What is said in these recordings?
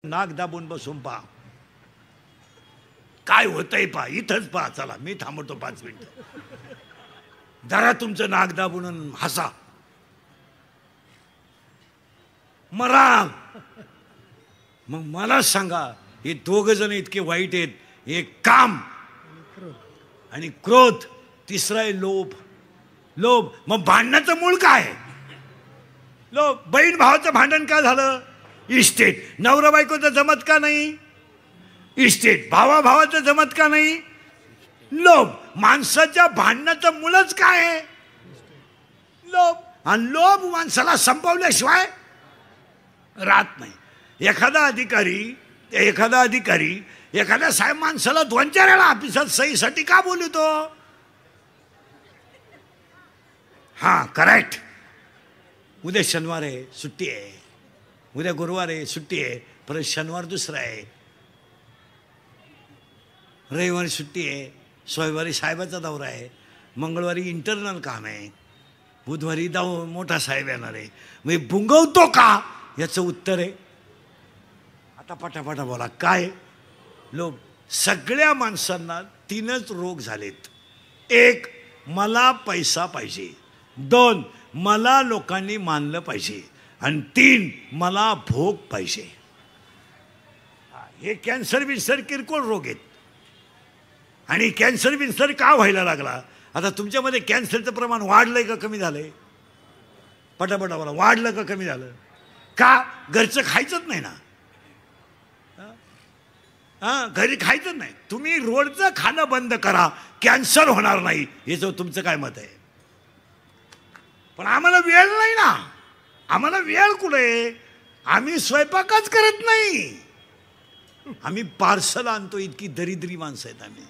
नाक दाबून बसून पहा काय होतंय, पहा इथंच पहा. चला मी थांबवतो 5 मिनिट. जरा तुमचं नाक दाबून हसा. मरा. मग मला सांगा, हे 2 जण इतके वाईट आहेत. एक काम आणि क्रोध, तिसरा आहे लोभ. लोभ. मग भांडणाचं मूळ काय? लोभ. बहीण भावाचं भांडण का झालं? इस्टेट. नवरा बायकोचं जमत का नाही? इस्टेट. भावा भावाचं जमत का नाही? लोभ. माणसाच्या भांडणाचं मूळच काय आहे? लोभ. आणि लोभ माणसाला संपवल्याशिवाय राहत नाही. एखादा अधिकारी एखाद्या साहेब माणसाला 2-4 वेळा ऑफिसात सहीसाठी का बोलतो? हा करेक्ट. उद्या शनिवार आहे, सुट्टी आहे. उद्या गुरुवार आहे, सुट्टी आहे. परत शनिवार दुसरा आहे, रविवारी सुट्टी आहे. सोमवारी साहेबाचा दौरा आहे. मंगळवारी इंटरनल काम आहे. बुधवारी मोठा साहेब येणार आहे. मग बुंगवतो का? याचं उत्तर आहे आता पटापटा बोला. काय? लोभ. सगळ्या माणसांना 3च रोग झालेत. 1, मला पैसा पाहिजे. 2, मला लोकांनी मानलं पाहिजे. आणि 3, मला भोग पाहिजे. हे कॅन्सर बिन्सर किरकोळ रोग आहेत. आणि कॅन्सर बिन्सर का व्हायला लागला? आता तुमच्यामध्ये कॅन्सरचं प्रमाण वाढलंय का कमी झालंय? पटापटा बोला. वाढलं का कमी झालं? का? घरचं खायचंच नाही ना. घरी खायचं नाही. तुम्ही रोडचं खाणं बंद करा, कॅन्सर होणार नाही. याचं तुमचं काय मत आहे? पण आम्हाला वेळ नाही ना. आम्हाला वेळ कुठे? आम्ही स्वयंपाकच करत नाही. आम्ही पार्सल आणतो. इतकी दरिद्री माणसं आहेत आम्ही.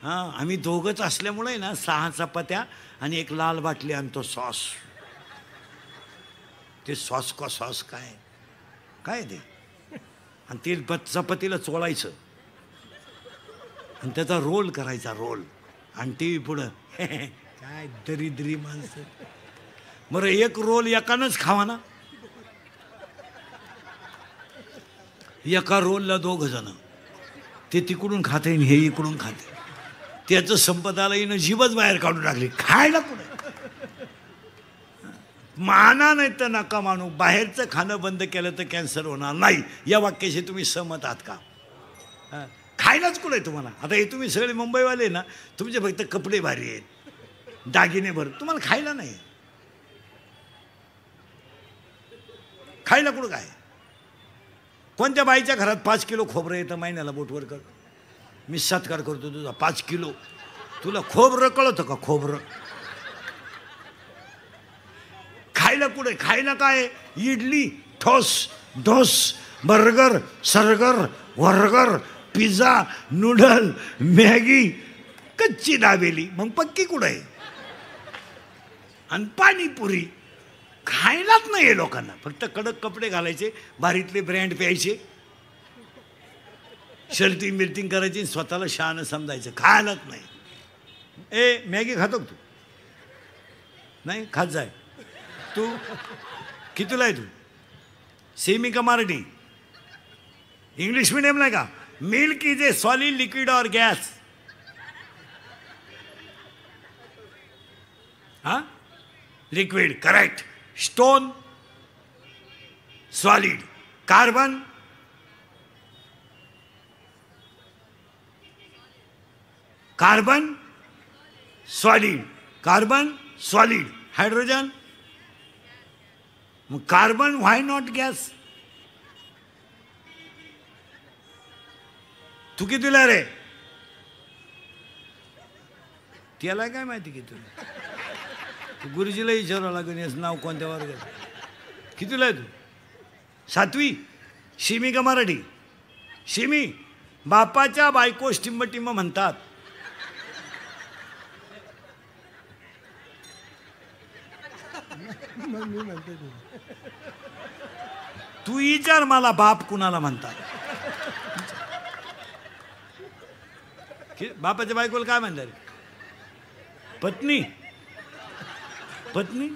आम्ही दोघंच असल्यामुळे ना 6 चपात्या आणि एक लाल बाटली आणतो सॉस. ते सॉस का सॉस काय काय ते? आणि ते चपातीला चोळायचं आणि त्याचा रोल करायचा. रोल आणि टी व्ही पुढं. काय दरिद्री माणसं. बरं, एक रोल एकानंच खावा ना. एका रोलला 2 जण. ते तिकडून खाते हे इकडून खाते. त्याचं संपदाला येणं जीवच बाहेर काढून टाकली. खायला पुढे माना नाही तर नका मानू. बाहेरचं खाणं बंद केलं तर कॅन्सर होणार नाही. या वाक्याशी तुम्ही सहमत आहात का? खायलाच कुठे तुम्हाला? आता हे तुम्ही सगळे मुंबईवाले ना, तुमचे फक्त कपडे भारी आहेत, दागिने भर, तुम्हाला खायला नाही. खायला कुठं काय? कोणत्या बाईच्या घरात 5 किलो खोबरं येतं महिन्याला? बोटवर कर. मी सत्कार करतो तुझा. 5 किलो. तुला खोबरं कळतं का? खोबरं खायला कुठे? खायला काय? इडली, ठोस, ढोस, बर्गर, सर्गर, वर्गर, पिझ्झा, नूडल, मॅगी, कच्ची दाबेली. मग पक्की कुठे? आणि पाणीपुरी. खायलाच नाही लोकांना. फक्त कडक कपडे घालायचे, भारीतले ब्रँड प्यायचे, शर्टिंग मिर्टिंग करायची, स्वतःला शहाणं समजायचं. खायलाच नाही. मॅगी खातो तू? नाही खात जाय. तू कितीला आहे? तू सेमी का मराठी? इंग्लिश मीडियमला आहे का? Milk is a solid liquid or gas? Liquid. Correct. Stone solid. Carbon solid. Carbon solid. Hydrogen. मग कार्बन व्हाय नॉट गॅस? तू कितीला रे? त्याला काय माहिती की तुला? तू गुरुजीला विचारावं लागेल याचं नाव कोणत्या वर्गात. कितीला आहे तू? 7वी. शिमी का मराठी? शिमी. बापाच्या बायको टिंब म्हणतात. तू विचार मला बाप कुणाला म्हणतात. बापाच्या बायकोला काय म्हणतात? पत्नी. पत्नी.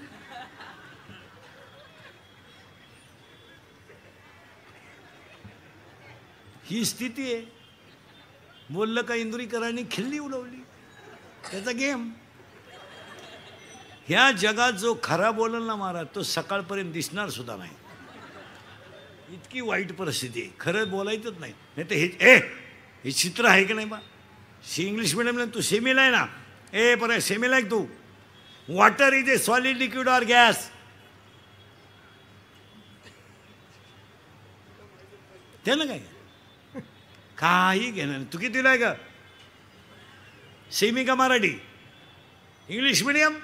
ही स्थिती आहे. बोललं का इंदुरीकरांनी खिल्ली उडवली, त्याचा गेम. ह्या जगात जो खरा बोलल ना महाराज, तो सकाळपर्यंत दिसणार सुद्धा नाही. इतकी वाईट परिस्थिती आहे, खरं बोलायचंच नाही. नाही तर हे चित्र आहे की नाही बा. इंग्लिश मिडियमला तू सेमीला आहे ना, बरं सेमीला आहे तू. Water is a solid, liquid or gas. त्यानं काय काही घेणार नाही. तू कितीला आहे का, सेमी का Marathi? English medium.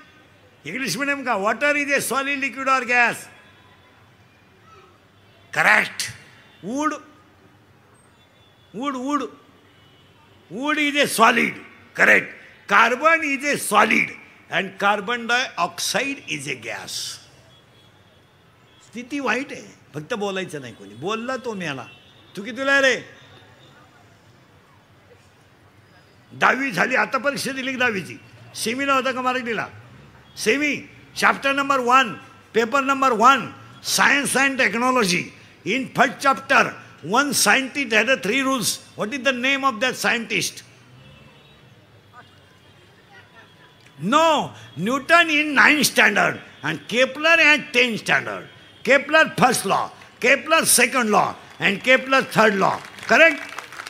English medium का. Water is a solid, liquid or gas. Correct. Wood, wood wood wood is a solid. Correct. Carbon is a solid and carbon dioxide is a gas. स्थिती वाईट आहे, फक्त बोलायचं नाही. कोणी बोलला तो मेला. तू कितीला रे? 10वी झाली, आता परीक्षा दिली की 10वीची. सेमीला होता का मराठीला? Semi. Chapter number 1, paper number 1, science and technology. In first chapter, one scientist had 3 rules. What is the name of that scientist? No, Newton in 9th standard and Kepler at 10th standard. Kepler first law, Kepler second law and Kepler third law. Correct?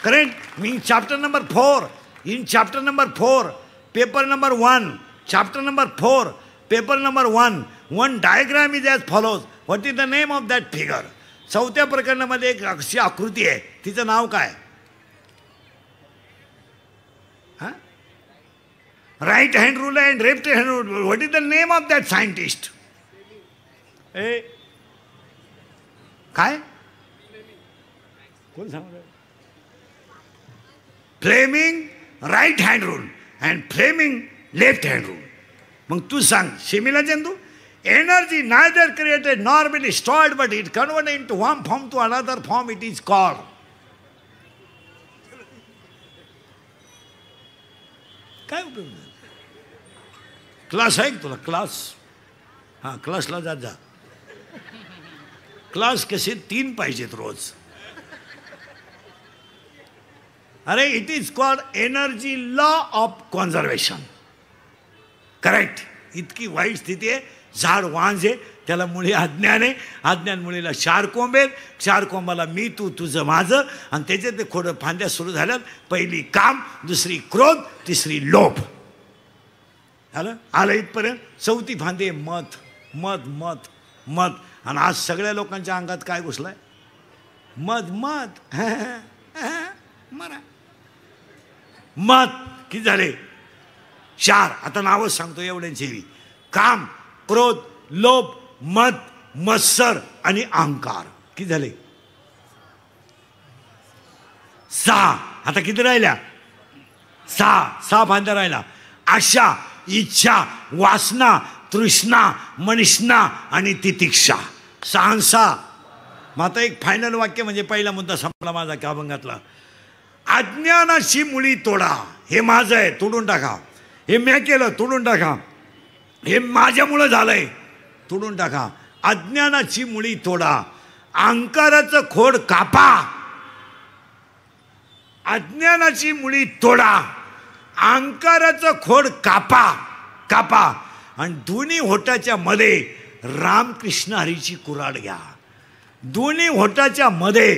Correct. Means chapter number 4. In chapter number 4, paper number 1, chapter number 4, paper number 1, one diagram is as follows. What is the name of that figure? 4थ्या प्रकरणामध्ये एक अशी आकृती आहे, तिचं नाव काय? हा, right hand rule and left hand rule. What is the name of that scientist? काय कोण सांग? Fleming right hand rule and Fleming left hand rule. मग तू सांग, सेमीला जाण तू. Energy neither created nor been stored, but it converted into one form to another form. It is called. काय उपयोग? क्लास आहे तुला? क्लास. हां, क्लासला जात जा. क्लास कसे 3 पाहिजेत रोज. अरे it is called energy law of conservation. Correct. इतकी वाईट स्थिती आहे. झाड वांजे, त्याला मुळे अज्ञान आहे. अज्ञान मुळीला 4 कोंब आहेत. 4 कोंबाला मी, तू, तुझं, माझं. आणि त्याच्यात ते खोडं फांद्या सुरू झाल्यात. पहिली काम, दुसरी क्रोध, तिसरी लोभ. आलं इथपर्यंत. 4थी फांदे मत मत मत मत. आणि आज सगळ्या लोकांच्या अंगात काय घुसलाय? मत मत. मरा मत. किती झाले? 4. आता नावच सांगतो एवढ्यांची. काम, क्रोध, लोभ, मद, मत्सर आणि अहंकार. किती झाले? 6. आता किती राहिल्या? 6 फांद्या राहिला. आशा, इच्छा, वासना, तृष्णा, मनिष्णा आणि तितिक्षा. 6. मग आता एक फायनल वाक्य, म्हणजे पहिला मुद्दा संपला माझा त्या अभंगातला. अज्ञानाची मुळी तोडा. हे माझं आहे, तोडून टाका. हे मी केलं, तोडून टाका. हे माझ्यामुळं झालंय, तोडून टाका. अज्ञानाची मुळी तोडा. अहंकाराचं खोड कापा. अज्ञानाची मुळी तोडा. अहंकाराचं खोड कापा कापा. आणि दोन्ही होटाच्या मध्ये रामकृष्ण हरीची कुऱ्हाड घ्या. दोन्ही होटाच्या मध्ये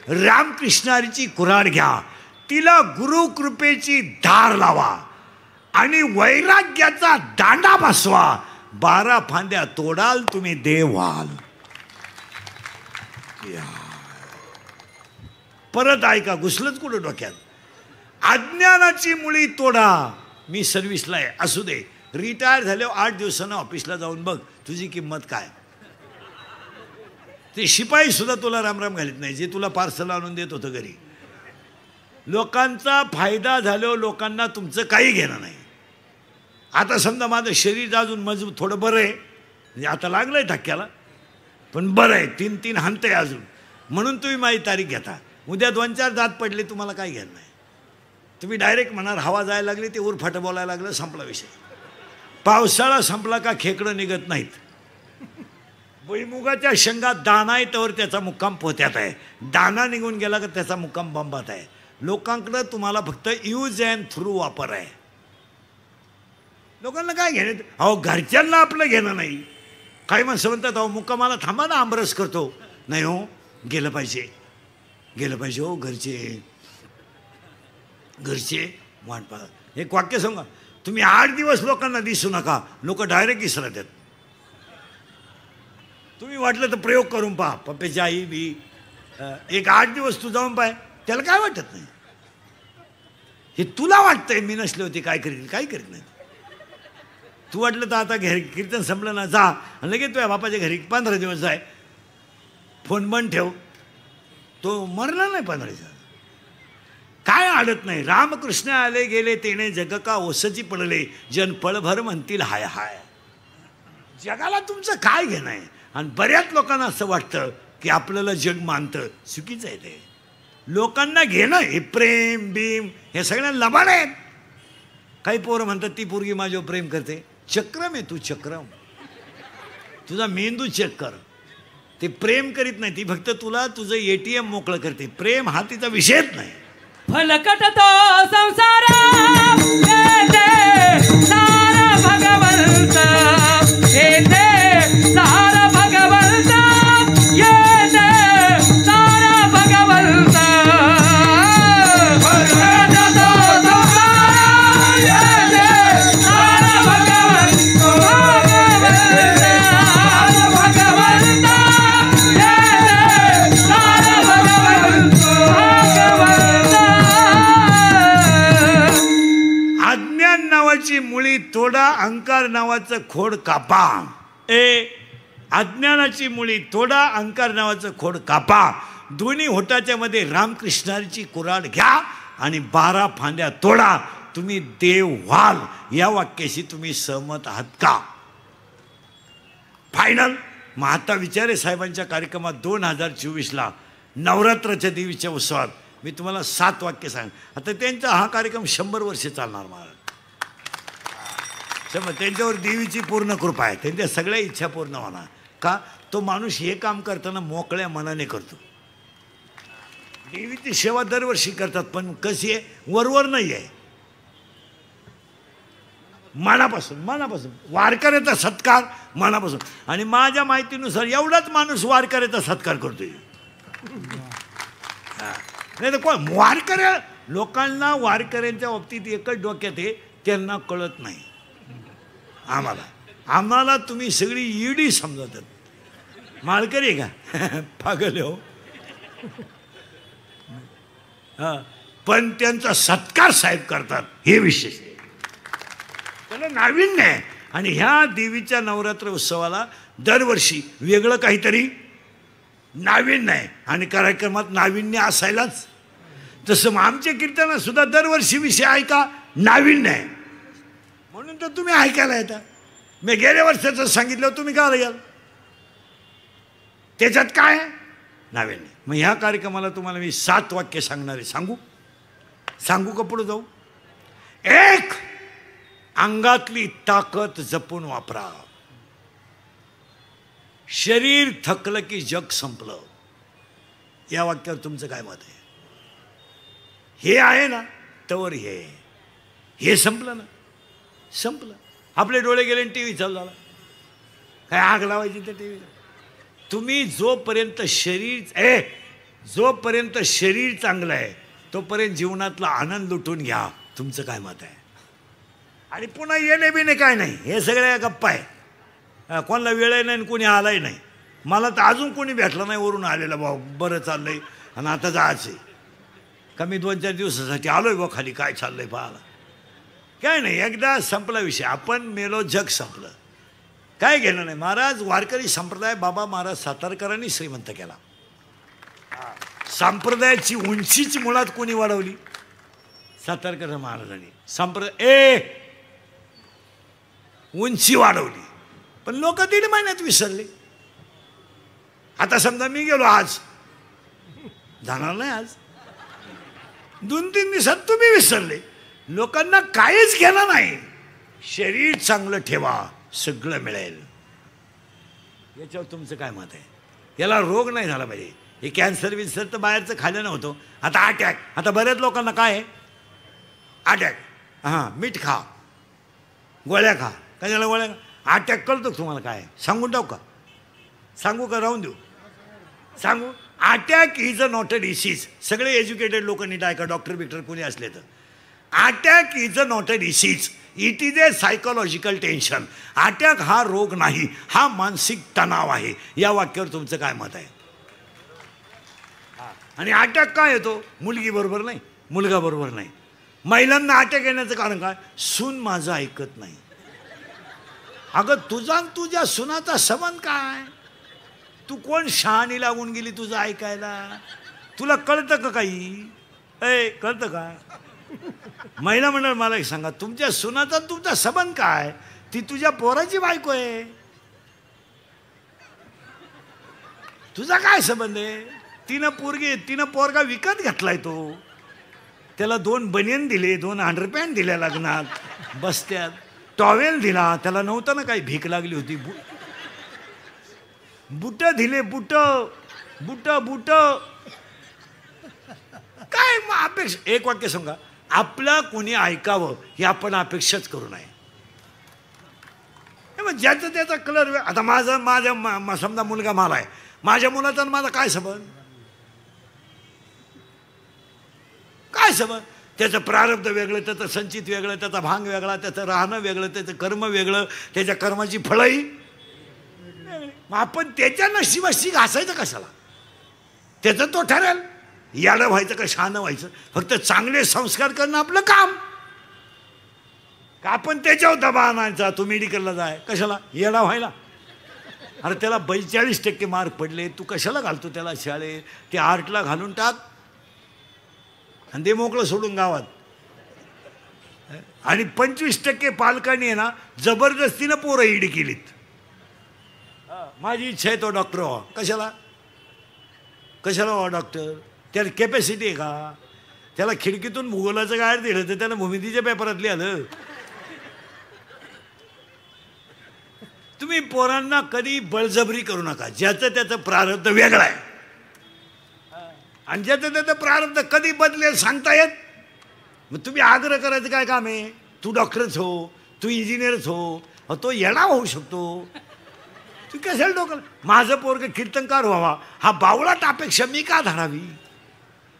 रामकृष्ण हरीची कुऱ्हाड घ्या. तिला गुरुकृपेची धार लावा आणि वैराग्याचा दांडा बसवा. 12 फांद्या तोडाल, तुम्ही देव व्हाल. परत ऐका, घुसलंच कुठं डोक्यात? अज्ञानाची मुळी तोडा. मी सर्व्हिसला आहे, असू दे. रिटायर झाल्यावर 8 दिवसानं ऑफिसला जाऊन बघ तुझी किंमत काय. ते शिपाई सुद्धा तुला रामराम घालीत नाही, जे तुला पार्सल आणून देत होतं घरी. लोकांचा फायदा झाल्यावर लोकांना तुमचं काही घेणं नाही. आता समजा माझं शरीर अजून मजबूत थोडं बरं आहे, म्हणजे आता लागलंय धक्क्याला, पण बरं आहे. 3 हाणत आहे अजून, म्हणून तुम्ही माझी तारीख घेता. उद्या 2-4 दात पडले, तुम्हाला काही घेणं नाही. तुम्ही डायरेक्ट म्हणाल हवा जायला लागली, ते उरफाटं बोलायला लागलं, संपला विषय. पावसाळा संपला का खेकडं निघत नाहीत. भुईमुगाच्या शेंगात दाना आहे तर त्याचा मुक्काम पोत्यात आहे, दाना निघून गेला का त्याचा मुक्काम बंबात आहे. लोकांकडं तुम्हाला फक्त यूज अँड थ्रू वापर आहे. लोकांना काय घेणं, अहो घरच्यांना आपलं घेणं नाही. काही माणसं म्हणतात अहो मुक्कामाला थांबा ना, आमरस करतो. नाही हो, गेलं पाहिजे, गेलं पाहिजे हो. घरचे वाट पाहतात. एक वाक्य सांगा, तुम्ही 8 दिवस लोकांना दिसू नका, लोक डायरेक्ट इसरत आहेत. तुम्ही वाटलं तर प्रयोग करून पहा, पप्प्याची आई बी एक 8 दिवस तू जाऊन पाय, त्याला काय वाटत नाही. हे तुला वाटतंय मी नसले होते काय करीत, काय करीत नाही. तू वाटलं तर आता घरी कीर्तन संपलं ना, जा आणि लगेच तुझ्या बापाच्या घरी 15 दिवस जाय, फोन बंद ठेव, तो मरला नाही 15 दिवस. काय आडत नाही. रामकृष्ण आले गेले तेने जग का ओसची पडले, जन पळभर म्हणतील हाय हाय. जगाला तुमचं काय घेणं आहे. आणि बऱ्याच लोकांना असं वाटतं की आपल्याला जग मानतं, चुकीचं आहे ते. लोकांना घेणं हे प्रेम बीम हे सगळ्या लबाड आहेत. काही पोरं म्हणतात ती पोरगी माझ्यावर प्रेम करते. चक्रम आहे तू, चक्रम. तुझा मेंदू चेक कर. ते प्रेम करीत नाही, ती फक्त तुला तुझं ATM मोकळं करते. प्रेम हा तिचा विषयच नाही. फलकट तो संसार सारा भगवंत येते, सारा भगवंत येते, सारा भगवंत. फलकट तो संसार येते, सारा भगवंत, सारा भगवंत येते, सारा भगवंत. अज्ञान नावाची मुळी तोडा, अहंकार नावाचं खोड कापा. अज्ञानाची मुळी तोडा, अहंकार नावाचं खोड कापा. दोन्ही होटाच्या मध्ये रामकृष्णाची कुऱ्हाड घ्या आणि 12 फांद्या तोडा, तुम्ही देव व्हाल. या वाक्याशी तुम्ही सहमत आहात का? फायनल. मग आता विचारे साहेबांच्या कार्यक्रमात 2024ला नवरात्राच्या देवीच्या उत्सवात मी तुम्हाला 7 वाक्य सांग. आता त्यांचा हा कार्यक्रम 100 वर्ष चालणार. महाराज त्यांच्यावर देवीची पूर्ण कृपा आहे, त्यांच्या सगळ्या इच्छा पूर्ण होणार. का? तो माणूस हे काम करताना मोकळ्या मनाने करतो. देवीची सेवा दरवर्षी करतात, पण कशी आहे, वरवर नाही आहे, मनापासून. मनापासून वारकऱ्याचा सत्कार मनापासून. आणि माझ्या माहितीनुसार एवढाच माणूस वारकऱ्याचा सत्कार करतोय. नाही तर कोण वारकऱ्या, लोकांना वारकऱ्यांच्या बाबतीत एकच डोक्यात आहे, त्यांना कळत नाही. आम्हाला तुम्ही सगळी ईडी समजतात. माळकरी का पागल हो. पण त्यांचा सत्कार साहेब करतात, हे विशेष आहे, त्याला नाविन्य आहे. आणि ह्या देवीच्या नवरात्र उत्सवाला दरवर्षी वेगळं काहीतरी नाविन्य आहे. आणि कार्यक्रमात नाविन्य असायलाच. तसं मग आमच्या कीर्तनात सुद्धा दरवर्षी विषय आहे का, नाविन्य आहे. म्हणून तर तुम्ही ऐकायला येता. मी गेल्या वर्षाचं सांगितलं, तुम्ही का याल, त्याच्यात काय आहे, नाविन्य. मग ह्या कार्यक्रमाला तुम्हाला मी 7 वाक्य सांगणार आहे. सांगू का पुढे जाऊ? 1, अंगातली ताकद जपून वापरा. शरीर थकलं की जग संपलं. या वाक्यावर तुमचं काय मत आहे? हे आहे ना, तवर हे संपलं ना, संपलं. आपले डोळे गेले आणि TV चालू झाला. काय आग लावायची त्या TV ला? तुम्ही जोपर्यंत शरीर चांगलं आहे तोपर्यंत जीवनातला आनंद लुटून घ्या. तुमचं काय मत आहे? आणि पुन्हा येणे बिणे काय नाही, हे सगळ्या गप्पा आहे. कोणाला वेळ नाही, कोणी आलाही नाही. मला तर अजून कोणी भेटलं नाही वरून आलेलं, भाऊ बरं चाललंय आणि आता जायचं का. मी 2-4 दिवसासाठी आलोय बा खाली, काय चाललंय पाहायला. काय नाही, एकदा संपला विषय. आपण मेलो, जग संपलं, काय घेणं नाही. महाराज वारकरी संप्रदाय बाबा महाराज सातारकरांनी श्रीमंत केला. संप्रदायाची उंचीची मुळात कोणी वाढवली? सातारकर महाराजांनी उंची वाढवली. पण लोक 1.5 महिन्यात विसरले. आता समजा मी गेलो, आज जाणार नाही, आज 2-3 दिवसात तुम्ही विसरले. लोकांना काहीच घेणं नाही. शरीर चांगलं ठेवा, सगळं मिळेल. याच्यावर तुमचं काय मत आहे? याला रोग नाही झाला पाहिजे. हे कॅन्सर विन्सर तर बाहेरचं खाल्लं नव्हतं. आता अटॅक. आता बऱ्याच लोकांना काय आहे? अटॅक. हां, मीठ खा, गोळ्या खा. कशाला गोळ्या? अटॅक कळतो तुम्हाला काय? सांगून टाकू का? सांगू का राहून देऊ? सांगू. Attack is a not a disease. सगळे एज्युकेटेड लोक नीट ऐका, डॉक्टर बिक्टर कोणी असले तर. Attack is a not a disease, it is a psychological tension. Attack हा रोग नाही, हा मानसिक तणाव आहे. या वाक्यावर तुमचं काय मत आहे? आणि अटॅक काय येतो? मुलगी बरोबर नाही, मुलगा बरोबर नाही. महिलांना अटॅक येण्याचं कारण काय? सून माझं ऐकत नाही. अगं तुझा आणि तुझ्या सुनाचा संबंध काय? तू कोण शहाणी लागून गेली तुझं ऐकायला? तुला कळतं का काही? कळतं का? महिला मंडळ मला एक सांगा, तुमच्या सुनाचा तुमचा संबंध काय? ती तुझ्या पोराची बायको आहे. तुझा काय संबंध आहे? तिनं पोरगा विकत घेतलाय. तो त्याला 2 बनियन दिले, 2 अंडरपॅन्ट दिल्या लग्नात, बसत्यात. टॉवेल दिला, त्याला नव्हतं ना काही, भीक लागली होती. बुट दिले, बुट बुट बुट काय अपेक्षा? एक वाक्य सांगा, आपला कोणी ऐकावं ही आपण अपेक्षाच करू नये. मग ज्याचा त्याचा कलर. आता माझा समजा मुलगा मला आहे, माझ्या मुलाचा माझा काय संबंध? काय संबंध? त्याचं प्रारब्ध वेगळं, त्याचं संचित वेगळं, त्याचा भांग वेगळा, त्याचं राहणं वेगळं, त्याचं कर्म वेगळं, त्याच्या कर्माची फळही. मग आपण त्याच्या नशिबाशी घासायचं कशाला? त्याचं तो ठरेल. याडं व्हायचं का शहाणं व्हायचं? फक्त चांगले संस्कार करणं आपलं काम. का आपण त्याच्यावर दबा आणायचा? तू मेडिकलला जाय कशाला? येडा व्हायला? अरे त्याला 42% मार्क पडले, तू कशाला घालतो त्याला शाळेत? ते आर्टला घालून टाक आणि ते मोकळं सोडून गावात. आणि 25% पालकांनी आहे ना जबरदस्तीनं पोरं ईडी केलीत. माझी इच्छा आहे तो डॉक्टर व्हा. कशाला? कशाला व्हा डॉक्टर? त्याला कॅपॅसिटी आहे का? त्याला खिडकीतून भूगोलाचं गायड दिलं तर त्याला भूमितीच्या पेपरात लिहिलं. तुम्ही पोरांना कधी बळजबरी करू नका. ज्याचं त्याचं प्रारब्ध वेगळं आहे आणि ज्याचं त्याचं प्रारब्ध कधी बदलेल सांगता येत. मग तुम्ही आग्रह करायचं काय काम आहे? तू डॉक्टरच हो, तू इंजिनियरच हो. तो येडा होऊ शकतो. तू कशाला डोकं? माझं पोरग कीर्तनकार व्हावा हा बावळाट अपेक्षा मी का धरावी?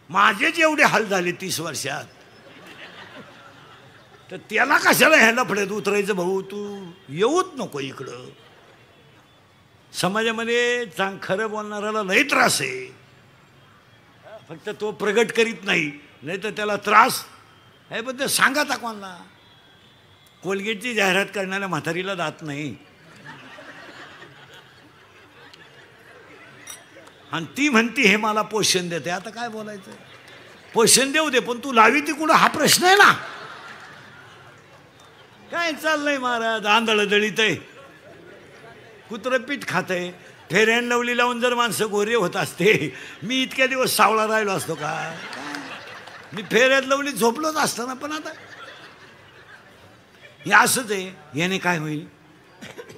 माझे जेवढे हाल झाले 30 वर्षात, तर त्याला कशाला ह्याला फड्यात उतरायचं? भाऊ तू येऊच नको इकडं. समाजामध्ये खरं बोलणाऱ्याला लई त्रास आहे. फक्त तो प्रगट करीत नाही, नाही तर त्याला त्रास आहे. पण ते सांगा कोणाला? कोलगेटची जाहिरात करणाऱ्या म्हातारीला दात नाही आणि ती म्हणती हे मला पोषण देते. आता काय बोलायचं? पोषण देऊ दे, पण तू लावी ती कुठं हा प्रश्न आहे ना. काय चाललंय महाराज? आंधळ दळीत आहे, कुत्रं पीठ खात आहे. फेअर अँड लवली लावून जर माणसं गोरे होत असते, मी इतक्या दिवस सावळा राहिलो असतो का? मी फेअर अँड लवली झोपलोच असतो ना. पण आता हे असंच आहे. याने काय होईल?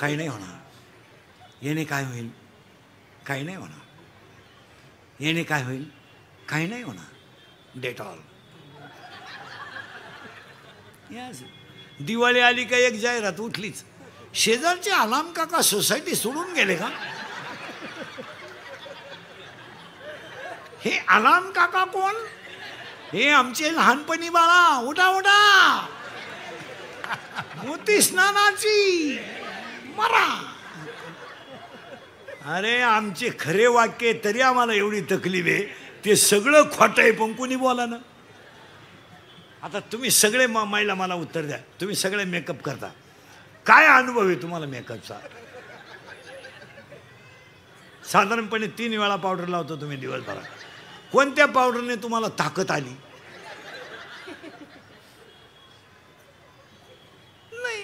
काही नाही होणार. याने काय होईल? काही नाही होणार. याने काय होईल? काही नाही होणार. डेटॉल. दिवाळी आली का एक जाहिरात उठलीच. शेजारचे आलाम काका सोसायटी सोडून गेले का? हे आलाम काका कोण? हे आमचे लहानपणी बाळा. उठा उठा, मोती स्नानाची मरा. अरे आमचे खरे वाक्य तरी आम्हाला एवढी तकलीफ आहे. ते सगळं खोटं आहे पण कोणी बोला ना. आता तुम्ही सगळे महिला मला उत्तर द्या. तुम्ही सगळे मेकअप करता, काय अनुभव आहे तुम्हाला मेकअपचा? साधारणपणे 3 वेळा पावडर लावतो तुम्ही दिवसभरात. कोणत्या पावडरने तुम्हाला ताकद आली? नाही.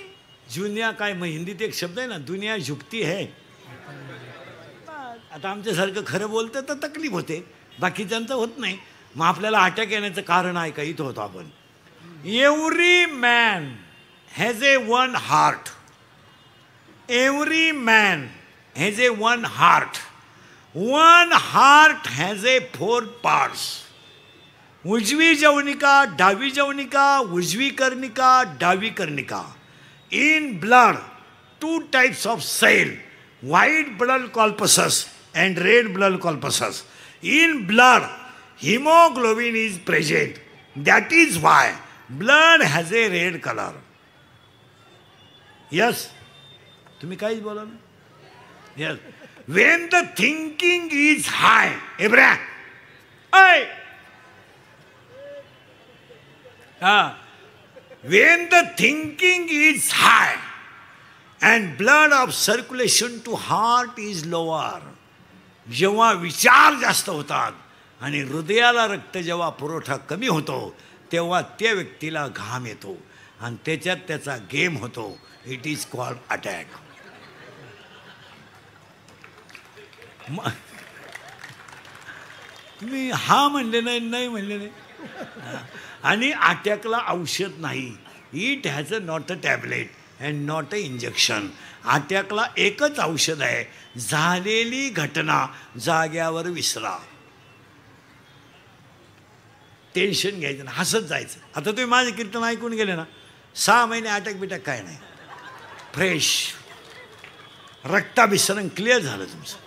जुन्या काय मग हिंदीत एक शब्द आहे ना, दुनिया झुकती है. आता आमच्यासारखं खरं बोलतं तर तकलीफ होते, बाकीच्यांचं होत नाही. मग आपल्याला अटॅक येण्याचं कारण आहे का? इथं होतो आपण. Every man has a one heart. Every man has a one heart. One heart has a 4 parts. उजवी जवनिका, डावी जवनिका, उजवी कर्णिका, डावी कर्णिका. In blood, 2 types of cell, white blood corpuscles and red blood corpuscles. In blood, hemoglobin is present. That is why blood has a red color. Yes? तुम्ही काहीच बोला ना? Yes. When the thinking is high, Abraham, when the thinking is high and blood of circulation to heart is lower, जेव्हा विचार जास्त होतात आणि हृदयाला रक्त जेव्हा पुरवठा कमी होतो तेव्हा त्या व्यक्तीला घाम येतो आणि त्याच्यात त्याचा गेम होतो. It is called attack. मी हा म्हणले नाही, नाही म्हणले नाही. आणि अटॅकला औषध नाही. It has a not a tablet and not a injection. अटॅकला एकच औषध आहे, झालेली घटना जाग्यावर विसरा. टेन्शन घ्यायचं ना, हसत जायचं. आता तुम्ही माझे कीर्तन ऐकून गेले ना, 6 महिने अटॅक बिटॅक काय नाही, फ्रेश रक्ताभिसरण क्लिअर झालं तुमचं.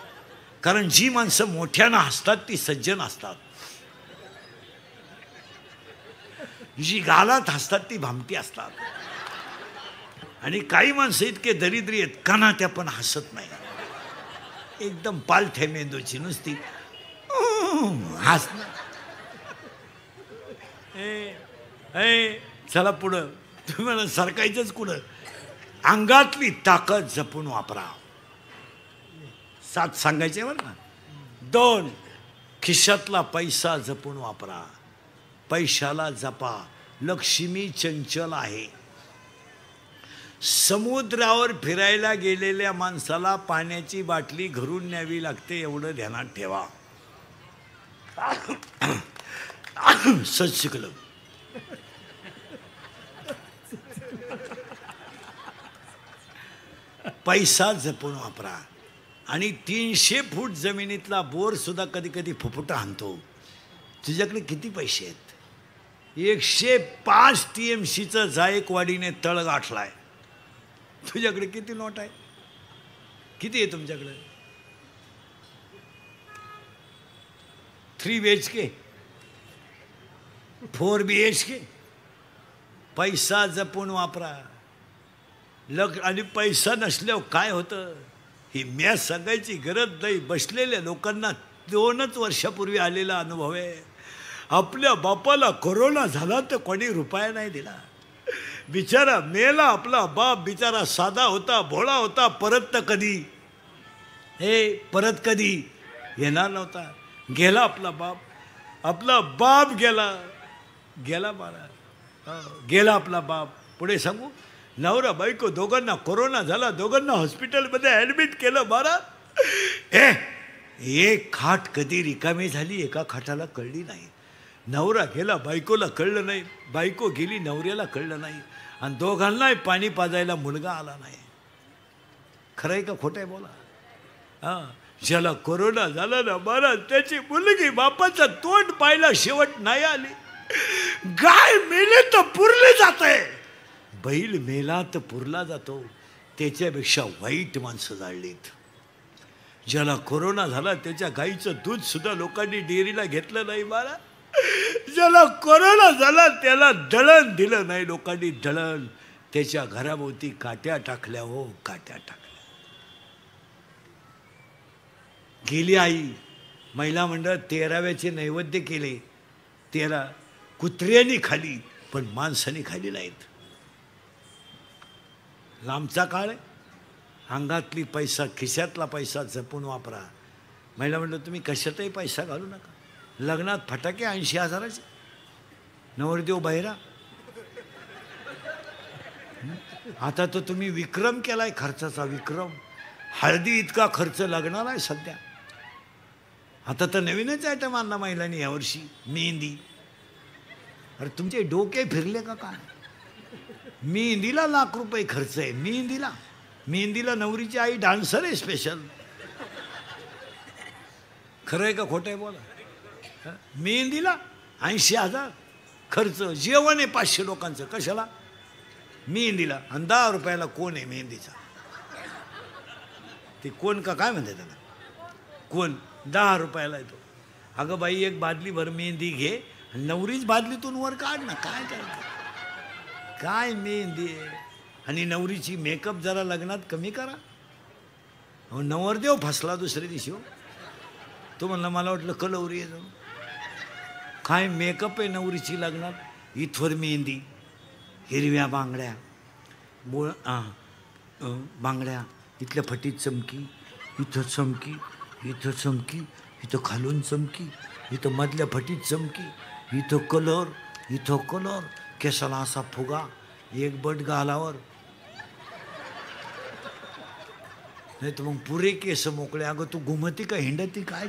कारण जी माणसं मोठ्यानं हसतात ती सज्जन असतात, जी गालात हसतात ती भामटी असतात. आणि काही माणसं इतके दरिद्री आहेत कानात पण हसत नाही, एकदम पालथ्या मेंदूची नुसती हसणं. चला पुढं, तुम्हाला सरकायचंच कुठं. अंगातली ताकद जपून वापरा. 7 सांगायचे बरं ना. 2, खिशातला पैसा जपून वापरा. पैशाला जपा. लक्ष्मी चंचल आहे. समुद्रावर फिरायला गेलेल्या माणसाला पाण्याची बाटली घरून न्यावी लागते, एवढं ध्यानात ठेवा. सच शिकलं. पैसा जपून वापरा. आणि 300 फूट जमिनीतला बोर सुद्धा कधी कधी फुफुटा आणतो. तुझ्याकडे किती पैसे आहेत? 105 TMCचं जायकवाडीने तळ गाठलाय. तुझ्याकडे किती नोट आहे? किती आहे तुमच्याकडे? 3 BHK, 4 BHK. पैसा जपून वापरा. आणि पैसा नसल्यावर काय होतं ही मॅच सांगायची गरज नाही. बसलेल्या लोकांना 2च वर्षापूर्वी आलेला अनुभव आहे. आपल्या बापाला कोरोना झाला तर कोणी रुपया नाही दिला. बिचारा मेला. आपला बाप बिचारा साधा होता, भोळा होता. परत तर कधी परत कधी येणार नव्हता. गेला आपला बाप. आपला बाप गेला बाळा. गेला आपला बाप. पुढे सांगू, नवरा बायको दोघांना कोरोना झाला. दोघांना हॉस्पिटलमध्ये ॲडमिट केलं. बारा एक खाट कधी रिकामी झाली एका खाटाला कळली नाही. नवरा गेला, बायकोला कळलं नाही. बायको गेली, नवऱ्याला कळलं नाही. आणि दोघांनाही पाणी पाजायला मुलगा आला नाही. खरं आहे का खोटं आहे बोला? हां, ज्याला कोरोना झाला ना महाराज, त्याची मुलगी बापाचं तोंड पाहिला शेवट नाही आली. गाय मेले तर पुरले जाते, बैल मेला तर पुरला जातो. त्याच्यापेक्षा वाईट माणसं जाळलीत. ज्याला कोरोना झाला त्याच्या गाईचं दूध सुद्धा लोकांनी डेअरीला घेतलं नाही महाराज. ज्याला कोरोना झाला त्याला दळण दिलं नाही लोकांनी. दळण त्याच्या घराभोवती काट्या टाकल्या. हो, काट्या टाकल्या. गेली आई. महिला मंडळ 13व्याचे नैवेद्य केले. 13 कुत्र्यांनी खाली, पण माणसांनी खाली नाहीत. लांबचा काळ आहे. अंगातली पैसा, खिशातला पैसा जपून वापरा. महिला मंडळ तुम्ही कशातही पैसा घालू नका. लग्नात फटाके 80,000चे. नवरदेव बहिरा. आता तर तुम्ही विक्रम केलाय खर्चाचा. विक्रम. हळदी इतका खर्च लागणार आहे सध्या. आता तर नवीनच आयटम आणला महिलांनी यावर्षी. मेहंदी. अरे तुमचे डोके फिरले का काय? मेहंदीला लाख रुपये खर्च आहे. मेहंदीला मेहंदीला नवरीची आई डान्सर आहे स्पेशल. खरं आहे का खोटं आहे बोला? हं? मेहंदीला 80,000 खर्च, जेवण आहे 500 लोकांचं. कशाला? मेहंदीला. आणि 10 रुपयाला कोण आहे मेहंदीचा? ते कोण का काय म्हणते त्याला? कोण 10 रुपयाला येतो. अगं बाई, एक बादलीभर मेहंदी घे, नवरीच बादलीतून वर काढ ना. काय करते? काय मेहंदी आहे? आणि नवरीची मेकअप जरा लग्नात कमी करा. अहो, नवरदेव फसला दुसऱ्या दिवशी. हो, तो म्हणला मला वाटलं कलवरी आहे जाऊन. काय मेकअप आहे नवरीची लग्नात? इथवर मेहंदी, हिरव्या बांगड्या, बांगड्या, इथल्या फटीत चमकी, इथं चमकी, इथं चमकी, इथं खालून चमकी, इथं मधल्या फटीत चमकी, इथं कलर, इथं कलर, केसाला असा फुगा, एक बट गालावर. नाही तर मग पुरे केस मोकळे. अगं तू घुमती का हिंडती काय?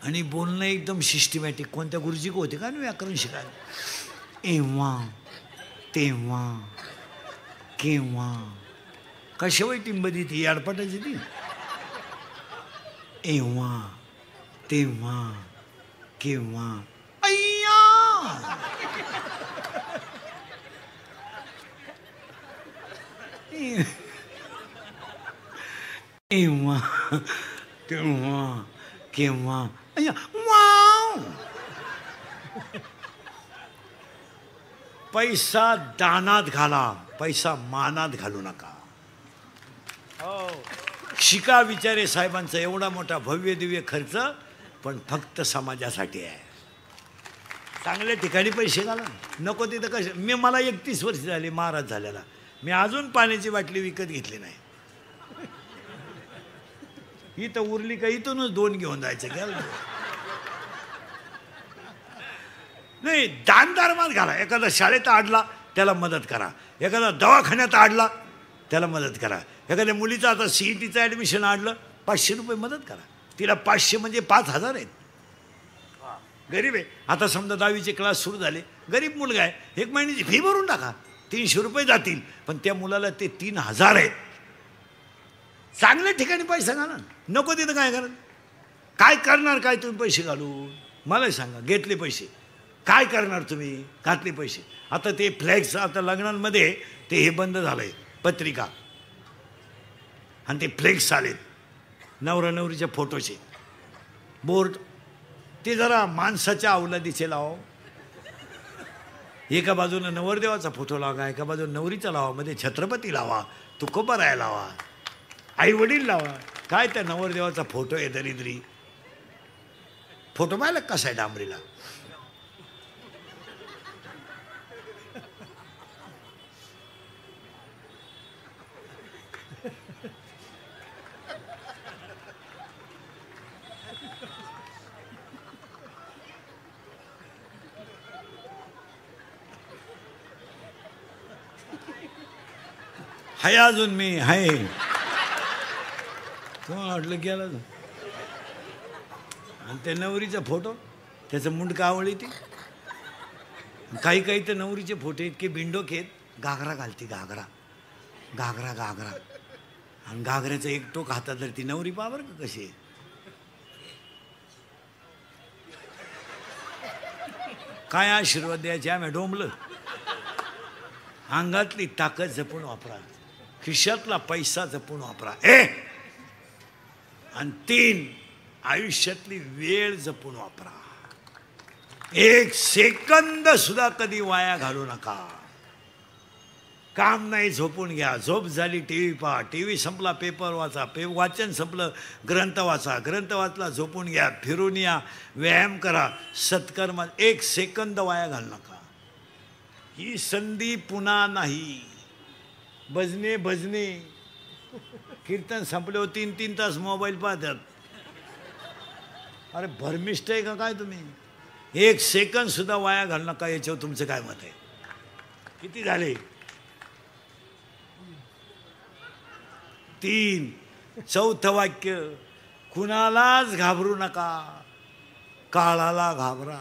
आणि बोलणं एकदम सिस्टमॅटिक. कोणत्या गुरुजी होते का व्याकरण शिकायला? एव्हा, तेव्हा, केव्हा. कशावर टिंबदी ती अडपटायची ती? एव्हा, तेव्हा, केव्हा. अय्या, एव्हा, तेव्हा, केव्हा. अय्या, वाव. पैसा दानात घाला, पैसा मानात घालू नका. हो, शिका विचारे साहेबांचा एवढा मोठा भव्य दिव्य खर्च, पण फक्त समाजासाठी आहे. चांगल्या ठिकाणी पैसे घाला. नको तिथं कसं. मला 31 वर्ष झाली महाराज झाल्याला, मी अजून पाण्याची बाटली विकत घेतली नाही. इथं उरली का इथूनच 2 घेऊन जायचं. घ्या नाही, दान धर्मात घाला. एखादा शाळेत आडला त्याला मदत करा, एखादा दवाखान्यात आडला त्याला मदत करा, एखाद्या मुलीचं आता CETचं ॲडमिशन आडलं 500 रुपये मदत करा. तिला 500 म्हणजे 5,000 आहेत. गरीब आहे. आता समजा 10वीचे क्लास सुरू झाले, गरीब मुलगा आहे, 1 महिन्याची फी भरून टाका, 300 रुपये जातील. पण त्या मुलाला ते 3,000 आहेत. चांगल्या ठिकाणी पैसा घाला. नको तिथं काय करा. काय करणार काय तुम्ही पैसे घालून? मला सांगा. घेतले पैसे काय करणार तुम्ही? घातले पैसे. आता ते फ्लॅक्स, आता लग्नांमध्ये ते हे बंद झालंय, पत्रिका आणि ते फ्लेक्स आलेत नवरा नवरीच्या फोटोचे बोर्ड. ते जरा माणसाच्या अवलादीचे लावा. एका बाजूला नवरदेवाचा फोटो लावा, एका बाजूला नवरीचा लावा, मध्ये छत्रपती लावा, तुकोबाराया लावा, आई वडील लावा. काय त्या नवरदेवाचा फोटो आहे दरिद्री. फोटो पाहिला कसा आहे डांबरीला? हाय अजून मी हाय. तुम्हाला वाटलं गेला. आणि त्या नवरीचा फोटो, त्याचं मुंडका आवळी ती. काही काही तर नवरीचे फोटो इतके बिंडोक आहेत, घागरा घालते, घागरा घागरा घागरा, आणि घागऱ्याचं एक टोक हातात तर ती नवरी पावर का कशी आहे. काय आशीर्वाद द्यायचे आम्ही डोंबलं. अंगातली ताकद जपून वापरा, खिशातला पैसा जपून वापरा. आणि 3 आयुष्यातली वेळ जपून वापरा. 1 सेकंद सुद्धा कधी वाया घालू नका. काम नाही झोपून घ्या, झोप झाली TV पहा, TV संपला पेपर वाचा, वाचन संपलं ग्रंथ वाचा, ग्रंथ वाचला झोपून घ्या, फिरून या, व्यायाम करा, सत्कर्म. 1 सेकंद वाया घालू नका. ही संधी पुन्हा नाही. भजने भजने कीर्तन संपल्यावर 3-3 तास मोबाईल पाहतात. अरे भरमिष्ट आहे का काय तुम्ही? 1 सेकंद सुद्धा वाया घालू नका. याच्यावर तुमचं काय मत आहे? किती झाले? 3. चौथं वाक्य, कुणालाच घाबरू नका, काळाला घाबरा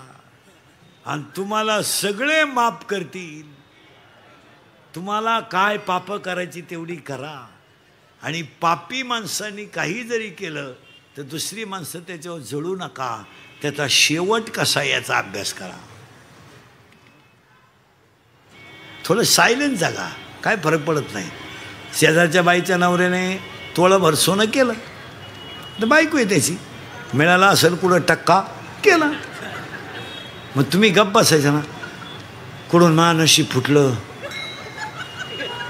आणि तुम्हाला सगळे माफ करतील. तुम्हाला काय पाप करायची तेवढी करा. आणि पापी माणसांनी काही जरी केलं तर दुसरी माणसं त्याच्यावर जळू नका. त्याचा शेवट कसा याचा अभ्यास करा. थोडं सायलेंट जागा, काय फरक पडत नाही. शेजारच्या बाईच्या नवऱ्याने तोळंभर सोनं केलं तर बायको आहे त्याची, मिळाला असेल कुठं टक्का केला, मग तुम्ही गप्प बसायचं ना. कुठून नशीब फुटलं,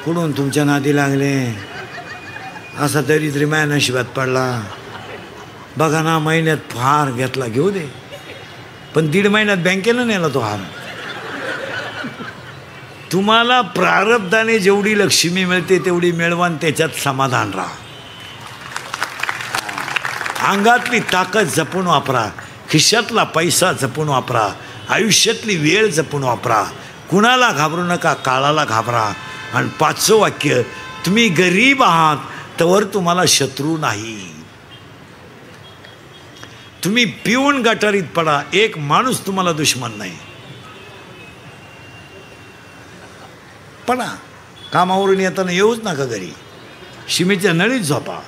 कुठून तुमच्या नादी लागले, असा दरिद्री माया नशिबात पडला. बघा ना, महिन्यात हार घेतला, घेऊ दे, पण 1.5 महिन्यात बँकेला नेला तो हार. तुम्हाला प्रारब्धाने जेवढी लक्ष्मी मिळते तेवढी मिळवा आणि त्याच्यात समाधान राहा. अंगातली ताकद जपून वापरा, खिशातला पैसा जपून वापरा, आयुष्यातली वेळ जपून वापरा. कुणाला घाबरू नका, काळाला घाबरा. आणि 5वं वाक्य, तुम्ही गरीब आहात तवर तुम्हाला शत्रू नाही. तुम्ही पिऊन गटारीत पडा, एक माणूस तुम्हाला दुश्मन नाही. पडा, कामावरून येताना येऊच नका घरी, शिमेच्या नळीत झोपा,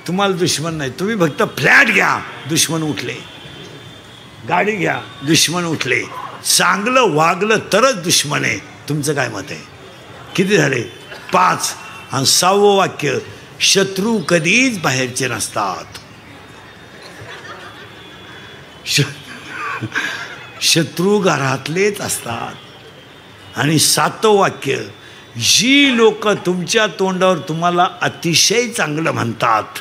तुम्हाला दुश्मन नाही. तुम्ही फक्त फ्लॅट घ्या, दुश्मन उठले. गाडी घ्या, दुश्मन उठले. चांगलं वागलं तरच दुश्मन आहे. तुमचं काय मत आहे? किती झाले? 5. आणि 6वं वाक्य, शत्रू कधीच बाहेरचे नसतात. शत्रू घरातलेच असतात. आणि 7वं वाक्य, जी लोक तुमच्या तोंडावर तुम्हाला अतिशय चांगलं म्हणतात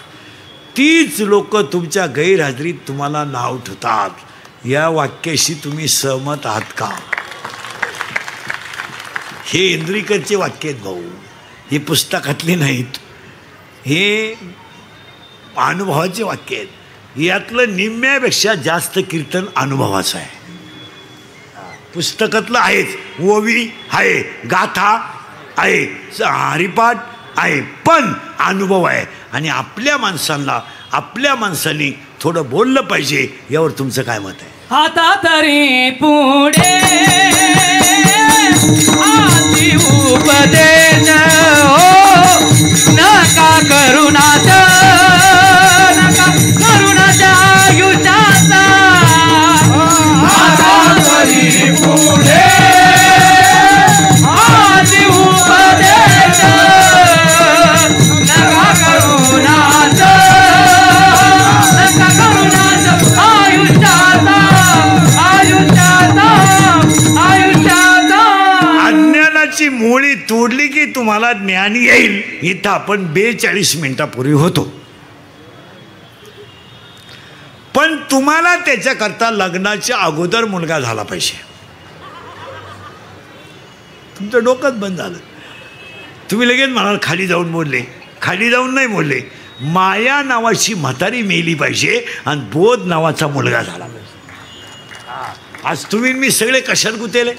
तीच लोक तुमच्या गैरहजेरीत तुम्हाला नाव ठेवतात. या वाक्याशी तुम्ही सहमत आहात का? हे इंद्रिकरचे वाक्य आहेत भाऊ, हे पुस्तकातले नाहीत, हे अनुभवाचे वाक्य आहेत. यातलं निम्म्यापेक्षा जास्त कीर्तन अनुभवाचं आहे. पुस्तकातलं आहेच, ओवी आहे, गाथा आहे, हरिपाठ आहे, पण अनुभव आहे. आणि आपल्या माणसांनी थोडं बोललं पाहिजे. यावर तुमचं काय मत आहे? आता तरी पुढे आधी उपदेश नका करुणाचा आयुष्याचा. आता तरी पुढे आधी उपदेश नका करुणाचा अज्ञानाची मुळी तोडली की तुम्हाला ज्ञान येईल. इथं आपण 42 मिनिटापूर्वी होतो. पण तुम्हाला त्याच्याकरता लग्नाच्या अगोदर मुलगा झाला पाहिजे. तुमचं डोकंच बंद झालं. तुम्ही लगेच म्हणाल खाली जाऊन बोलले. खाली जाऊन नाही बोलले. माया नावाची म्हातारी मेली पाहिजे आणि बोध नावाचा मुलगा झाला पाहिजे. आज तुम्ही मी सगळे कशात गुतेले?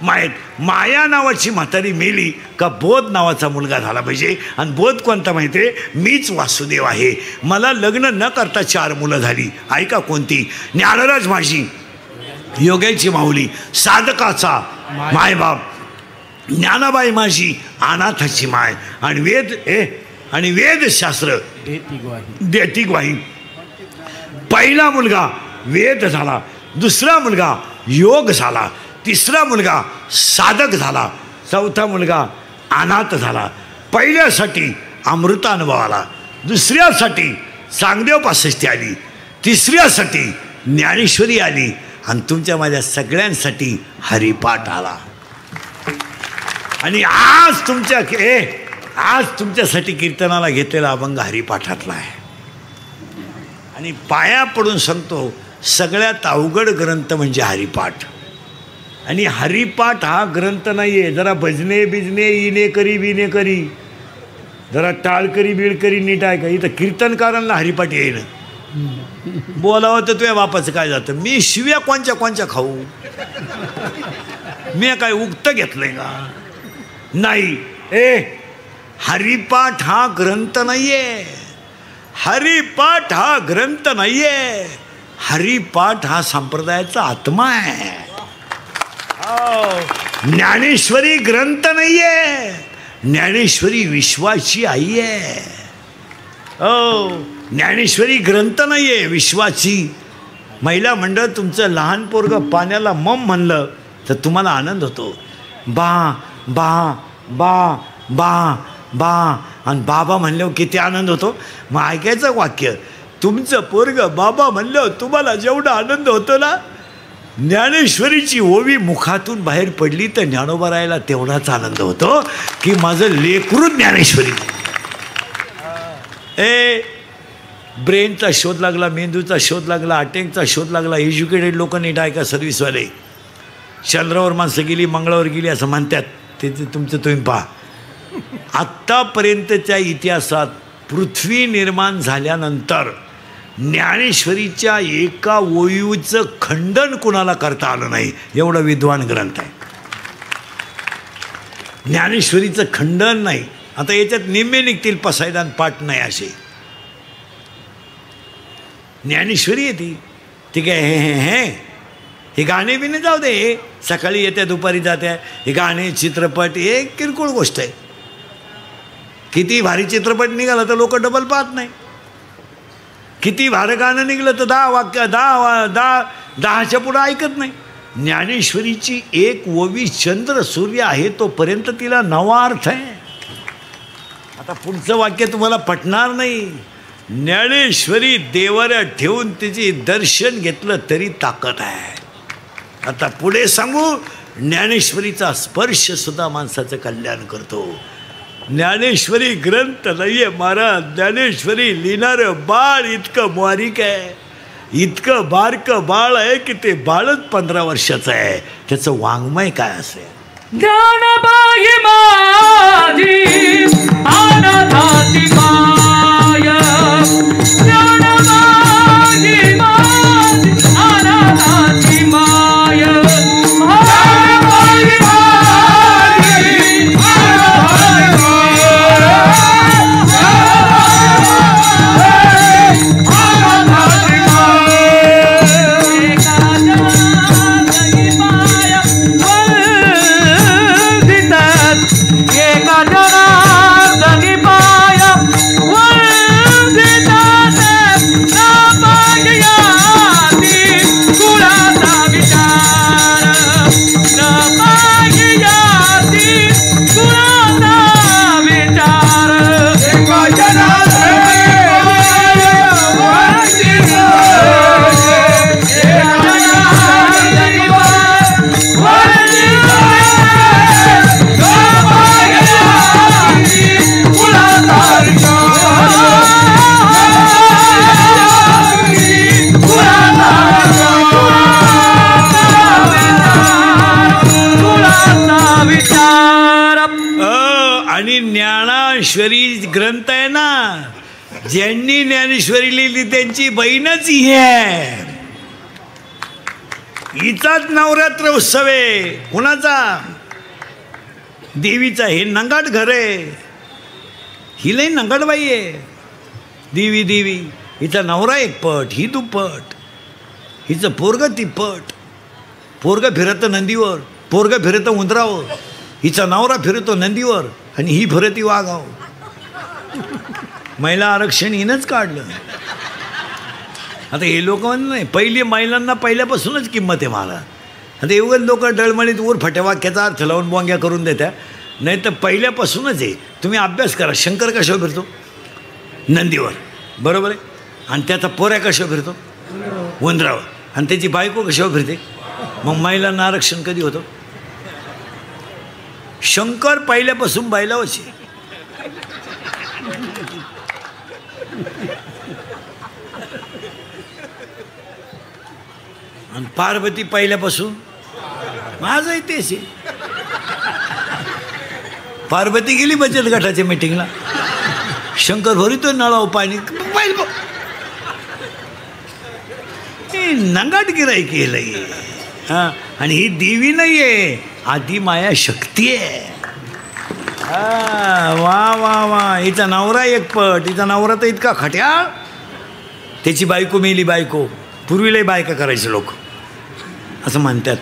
माया नावाची म्हातारी मेली का बोध नावाचा मुलगा झाला पाहिजे. आणि बोध कोणता माहिती आहे? मीच वासुदेव आहे. मला लग्न न करता 4 मुलं झाली. ऐका कोणती? ज्ञानराज माझी, योग्याची माऊली, साधकाचा मायबाप, ज्ञानाबाई माझी, अनाथाची माय, आणि वेदशास्त्र देती ग्वाही. पहिला मुलगा वेद झाला, दुसरा मुलगा योग झाला, तिसरा मुलगा साधक झाला, चौथा मुलगा अनाथ झाला. पहिल्यासाठी अमृतानुभव आला, दुसऱ्यासाठी चांगदेव पासष्टी आली, तिसऱ्यासाठी ज्ञानेश्वरी आली, आणि तुमच्या माझ्या सगळ्यांसाठी हरिपाठ आला. आणि आज तुमच्यासाठी कीर्तनाला घेतलेला अभंग हरिपाठातला आहे. आणि पाया पडून सांगतो, सगळ्यात अवघड ग्रंथ म्हणजे हरिपाठ. आणि हरिपाठ हा ग्रंथ नाही आहे. जरा भजने बिजने इने करी बिने करी, जरा टाळकरी बिळकरी नीट आहे का? इथं कीर्तनकारांना हरिपाठ येईन. बोलावं तर तुझ्या बापाचं काय जातं? मी शिव्या कोणच्या खाऊ? मी काय उक्त घेतलंय का? नाही. हरिपाठ हा ग्रंथ नाहीये. हरिपाठ हा ग्रंथ नाहीये. हरिपाठ हा संप्रदायाचा आत्मा आहे. ज्ञानेश्वरी ग्रंथ नाहीये, ज्ञानेश्वरी विश्वाची आई आहे. हो, ज्ञानेश्वरी ग्रंथ नाहीये, विश्वाची. महिला मंडळ तुमचं लहान पोरगं पाण्याला मम म्हणलं तर तुम्हाला आनंद होतो. बा बा बा बा बा आणि बाबा म्हणल्यावर किती आनंद होतो. मग ऐकायचं वाक्य, तुमचं पोरगं बाबा म्हणल्यावर तुम्हाला जेवढा आनंद होतो ना, ज्ञानेश्वरीची ओवी मुखातून बाहेर पडली तर ज्ञानोबा तेवढाच आनंद होतो की माझं लेकरू ज्ञानेश्वरी. ब्रेनचा शोध लागला, मेंदूचा शोध लागला, अटॅकचा शोध लागला. एज्युकेटेड लोक नीट ऐका, सर्व्हिसवाले. चंद्रावर माणसं गेली, मंगळावर गेली असं म्हणतात, ते तुमचं तुम्ही पहा. आत्तापर्यंतच्या इतिहासात पृथ्वी निर्माण झाल्यानंतर ज्ञानेश्वरीच्या एका ओवीचं खंडन कुणाला करता आलं नाही, एवढा विद्वान ग्रंथ आहे. ज्ञानेश्वरीचं खंडन नाही. आता याच्यात निम्मे निघतील पसायदान पाठ नाही असे. ज्ञानेश्वरी आहे ती काय हे गाणे बी नाही, जाऊ दे, सकाळी येत्या दुपारी जात्या, हे गाणे चित्रपट हे किरकोळ गोष्ट आहे. किती भारी चित्रपट निघाला तर लोक डबल पाहत नाही. किती भारी गाणं निघलं तर 10 वाक्य 10च्या पुढं ऐकत नाही. ज्ञानेश्वरीची एक ओवी चंद्र सूर्य आहे तोपर्यंत तिला नवा अर्थ आहे. आता पुढचं वाक्य तुम्हाला पटणार नाही. ज्ञानेश्वरी देवाऱ्यात ठेवून तिचे दर्शन घेतलं तरी ताकद आहे. आता पुढे सांगू, ज्ञानेश्वरीचा स्पर्श सुद्धा माणसाचं कल्याण करतो. ज्ञानेश्वरी ग्रंथ नाहीये महाराज, ज्ञानेश्वरी लिहिणारं बाळ इतकं बारीक आहे, इतकं बारकं बाळ आहे की ते बाळच 15 वर्षाचं आहे. त्याचं वाङ्मय काय असेल. ज्ञानबाई माझी अनाथाची माय, ज्ञानबाई माझी अनाथाची माय, ज्ञानबाई माझी ज्ञानेश्वरी ग्रंथ आहे ना, ज्यांनी ज्ञानेश्वरी लिहिली त्यांची बहीणच ही आहे. हिचाच नवरात्र उत्सव आहे. कुणाचा? देवीचा. हे नंगाट घर आहे, ही लई नंगाटबाई आहे. देवी देवी. हिचा नवरा एक पट, ही दुप्पट. हिचं पोरगं तिप्पट. पोरगं फिरतं नंदीवर, पोरगं फिरतं उंदरावर. हिचा नवरा फिरतो नंदीवर आणि ही फिरती वाघाव. महिला आरक्षण हिनंच काढलं. आता हे लोक म्हणत नाही, पहिली महिलांना पहिल्यापासूनच किंमत आहे मला. आता एवढं लोक डळमळीत वर फट्या वाक्याचा अर्थ लावून बोंग्या करून देत्या. नाही तर पहिल्यापासूनच आहे. तुम्ही अभ्यास करा. शंकर कशावर फिरतो? नंदीवर, बरोबर आहे. आणि त्याचा पोऱ्या कशावर फिरतो? उंदरावर. आणि त्याची बायको कशावर फिरते? मग महिलांना आरक्षण कधी होतं? शंकर पहिल्यापासून बैलावशी. आणि पार्वती पहिल्यापासून माझंही तेच आहे. पार्वती गेली बचत गटाच्या मीटिंगला, शंकर भरितो नळाव पाणी. नंगाट गिराई केलंय. हां, आणि ही देवी नाही आहे, आधी माया शक्ती आहे. वा वा वा. हिचा नवरा एक पट. हिचा नवरा तर इतका खट्याळ, त्याची बायको मेली. बायको पूर्वीलाही बायका करायचे लोक असं म्हणतात.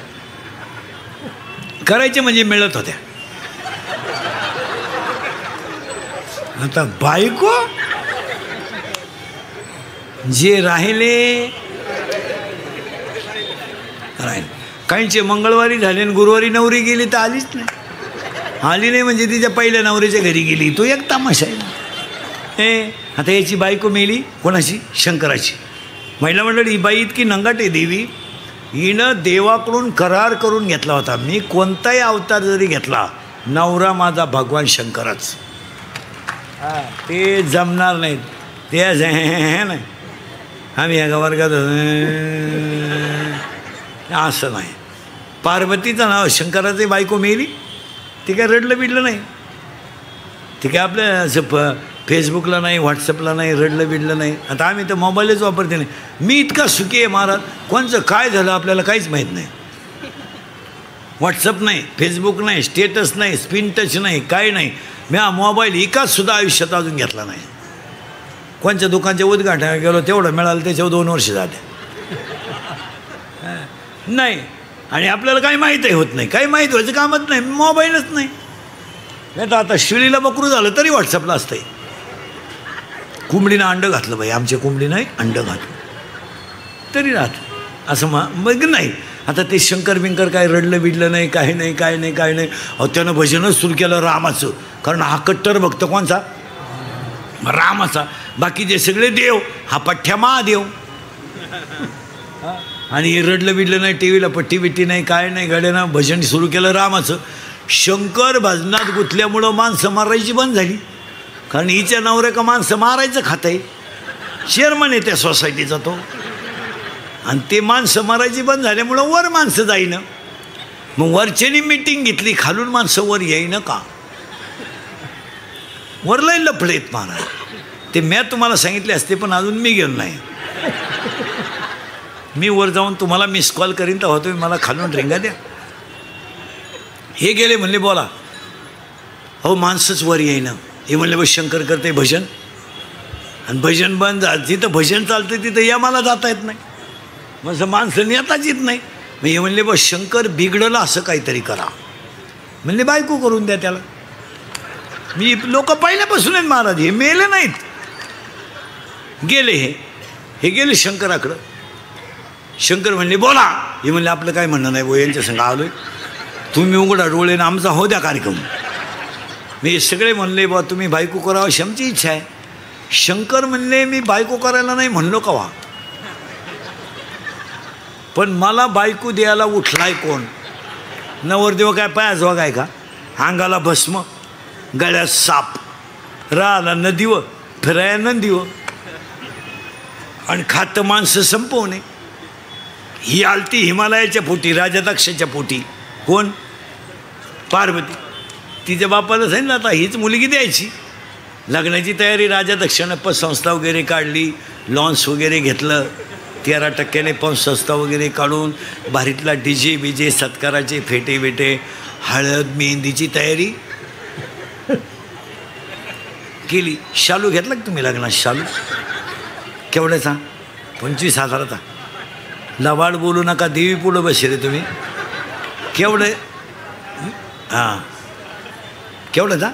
करायचे म्हणजे मिळत होत्या. आता बायको जे राहिले काहींचे मंगळवारी झाले आणि गुरुवारी नवरी गेली तर आलीच नाही. आली नाही म्हणजे तिच्या पहिल्या नवरीच्या घरी गेली. तो एक तमाशा आहे. आता याची बायको मेली कोणाची? शंकराची. महिला मंडळी ही बाई इतकी नंगाट आहे देवी, हिनं देवाकडून करार करून घेतला होता, मी कोणताही अवतार जरी घेतला नवरा माझा भगवान शंकरच. ते जमणार नाहीत ते नाही. आम्ही या वर्गात असं नाही. पार्वतीचं नाव शंकराची बायको मेली, ती काय रडलं बिडलं नाही. ती काय आपल्या असं फेसबुकला नाही, व्हॉट्सअपला नाही, रडलं बिडलं नाही. आता आम्ही तर मोबाईलच वापरते नाही. मी इतका सुखी आहे महाराज, कोणचं काय झालं आपल्याला काहीच माहीत नाही. व्हॉट्सअप नाही, फेसबुक नाही, स्टेटस नाही, स्पिन टच नाही, काय नाही. मी हा मोबाईल एकाचसुद्धा आयुष्यात अजून घेतला नाही. कोणच्या दुकानच्या उद्घाटनाला गेलो तेवढं मिळालं, त्याच्यावर 2 वर्ष झाले नाही. आणि आपल्याला काही माहीतही होत नाही, काही माहीत व्हायचं कामच नाही, मोबाईलच नाही. नाही तर आता शिळीला बकरू झालं तरी व्हॉट्सअपला असतंय. कोंबडीनं अंडं घातलं बाई, आमच्या कोंबडीनं अंडं घातलं तरी राहत असं मग नाही. आता ते शंकर बिंकर काय रडलं बिडलं नाही, काही नाही, काय नाही, काय नाही. अहो त्यानं भजनच सुरू केलं रामाचं, कारण हा कट्टर भक्त कोणचा? रामाचा. बाकीचे सगळे देव, हा पठ्ठ्या महादेव. आणि हे रडलं बिडलं नाही, टी व्हीला पट्टी बिट्टी नाही, काय नाही, गाड्यानं भजन सुरू केलं रामाचं. शंकर भजनात गुंतल्यामुळं माणसं मारायची बंद झाली, कारण हिच्या नवऱ्या का माणसं मारायचं खात आहे. चेअरमन आहे त्या सोसायटीचा तो, आणि ते माणसं मारायची बंद झाल्यामुळं वर माणसं जाईनं. मग वरच्यानी मीटिंग घेतली, खालून माणसं वर येईनं का? वरलाही लफडेत महाराज. ते मी तुम्हाला सांगितले असते पण अजून मी गेलो नाही. मी वर जाऊन तुम्हाला मिस कॉल करीन तेव्हा तुम्ही मला खालून रिंगा द्या. हे गेले म्हणले बोला. अहो माणसंच वर येईना. हे म्हणले बस शंकर करते भजन, आणि भजन बंद झालं. जिथं भजन चालतं तिथं या मला जाता येत नाही, मग माणसं येताच येत नाही. मग हे म्हणले बस शंकर बिघडलं असं काहीतरी करा. म्हणले बायको करून द्या त्याला. मी लोक पहिल्यापासून आहेत महाराज, हे मेले नाहीत. गेले हे गेले शंकराकडं. शंकर म्हणले बोला. हे म्हणले आपलं काय म्हणणं नाही बो, यांच्या संग आलोय, तुम्ही उघडा डोळे ना आमचा हो द्या कार्यक्रम. मी सगळे म्हणले बा तुम्ही बायको करावं अशी आमची इच्छा आहे. शंकर म्हणले मी बायको करायला नाही म्हणलो कवा, पण मला बायको द्यायला उठलाय कोण? नवरदेव काय पायाजवा काय का? अंगाला भस्म, गळ्यात साप, राहायला नदीव, फिरायला नंदीव, आणि खातं माणसं संपवणे. ही आलती हिमालयाच्या पोटी, राजदक्षाच्या पोटी. कोण? पार्वती. तिच्या बापाला सांगितलं आता हीच मुलगी द्यायची. लग्नाची तयारी राजदक्षानं पतसंस्था वगैरे काढली, लॉन्स वगैरे घेतलं, 13% पतसंस्था वगैरे काढून भारीतला डीजे बीजे, सत्काराचे फेटे बेटे, हळद मेहंदीची तयारी केली. शालू घेतला का तुम्ही लग्नात? शालू केवढ्याचा? 25,000चा. लबाड बोलू नका, देवी पुढं बसे रे तुम्ही. केवढे? हां केवढ्याचा?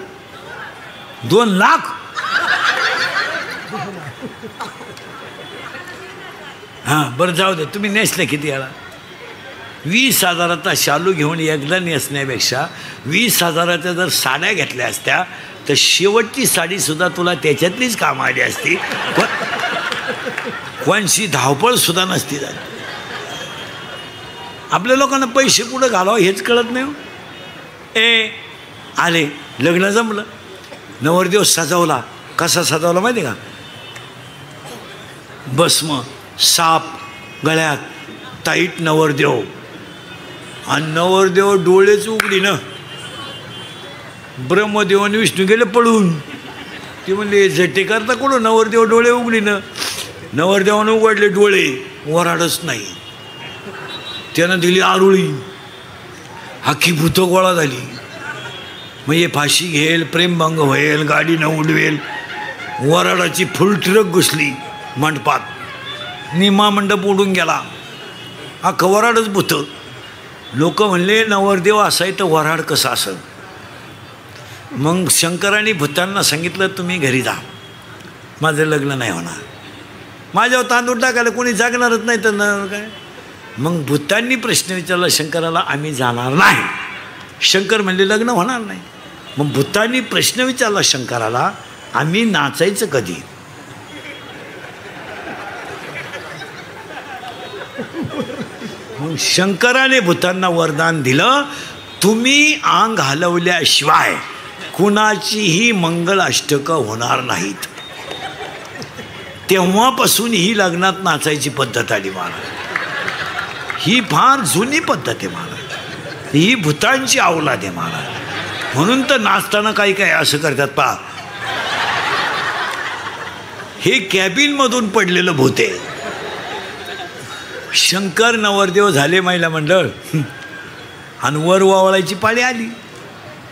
2 लाख. हां बरं जाऊ दे, तुम्ही नेसले किती याला? 20,000चा शालू घेऊन एकदा नेसण्यापेक्षा 20,000च्या जर साड्या घेतल्या असत्या तर शेवटची साडीसुद्धा तुला त्याच्यातलीच काम आली असती. कोणशी धावपळसुद्धा नसती झाली. आपल्या लोकांना पैसे कुठं घालावं हेच कळत नाही. आले लग्न जमलं, नवरदेव सजवला. कसा सजवला माहिती आहे का? भस्म, साप गळ्यात, टाईट नवरदेव, आणि नवरदेव डोळेच उघडीनं. ब्रह्मदेव आणि विष्णू गेले पळून. ते म्हणले झटे करता कुठं? नवरदेव डोळे उघडीनं. नवरदेवानं उघडले डोळे, वराडच नाही. त्यानं दिली आरुळी, अख्खी भूतं गोळा झाली. मग हे फाशी घेईल, प्रेमभंग होईल, गाडीनं उडवेल. वराडाची फुल ट्रक घुसली मंडपात, निमा मंडप उडून गेला. अख्खं वराडच भूतं. लोक म्हणले नवरदेव असाय तर वऱ्हाड कसं असं. मग शंकराने भूतांना सांगितलं तुम्ही घरी जा, माझं लग्न नाही होणार. माझ्यावर तांदूळ टाकायला कोणी जागणारच नाही तर काय. मग भूतांनी प्रश्न विचारला शंकराला, आम्ही जाणार नाही. शंकर म्हणले लग्न होणार नाही. मग भूतांनी प्रश्न विचारला शंकराला, आम्ही नाचायचं कधी. मग शंकराने भूतांना वरदान दिलं, तुम्ही अंग हलवल्याशिवाय कुणाचीही मंगल अष्टकं होणार नाहीत. तेव्हापासून ही लग्नात नाचायची पद्धत आली महाराज. ही फार जुनी पद्धत आहे महाराज, ही भूतांची अवलाद आहे महाराज. म्हणून तर नाचताना काही काय असं करतात पहा, हे कॅबिनमधून पडलेलं भूत आहे. शंकर नवरदेव झाले महिला मंडळ आणि वर वावळायची पाळी आली.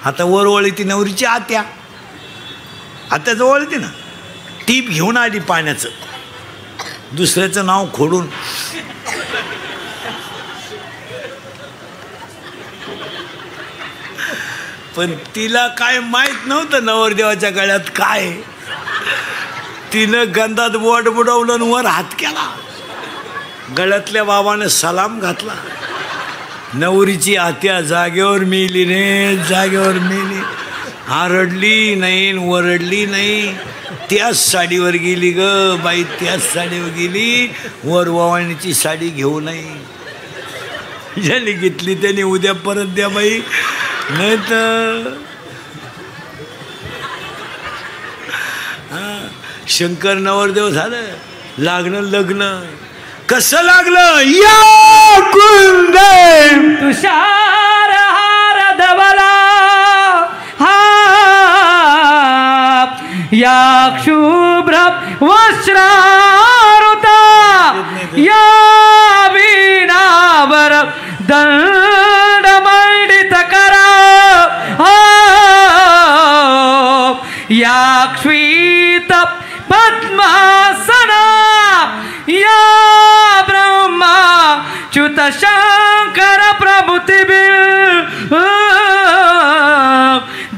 आता वर वळी ती नवरीची आत्या, आत्याजवळ येते ना, टीप घेऊन आली पाण्याचं, दुसऱ्याचं नाव खोडून. पण तिला काय माहीत नव्हतं नवरदेवाच्या गळ्यात काय. तिनं गंधात बोट बुडवलं आणि वर हात केला. गळ्यातल्या बाबानं सलाम घातला. नवरीची आत्या जागेवर मेली रे, जागेवर मेली. आरडली नाही, वरडली नाही. त्याच साडीवर गेली ग बाई, त्याच साडीवर गेली. वर वावणीची साडी घेऊ नाही. ज्याने घेतली त्याने उद्या परत द्या बाई, नाही तर. शंकर नवरदेव झालं, लागलं लग्न. कसं लागलं, या कुंदे तुषार हार धवला हा, या शुभ्र वस्त्रारुता, या वीणावर दंड मंडित करा, या श्वेत पद्मासना, या च्युत शंकर प्रभुतिबिल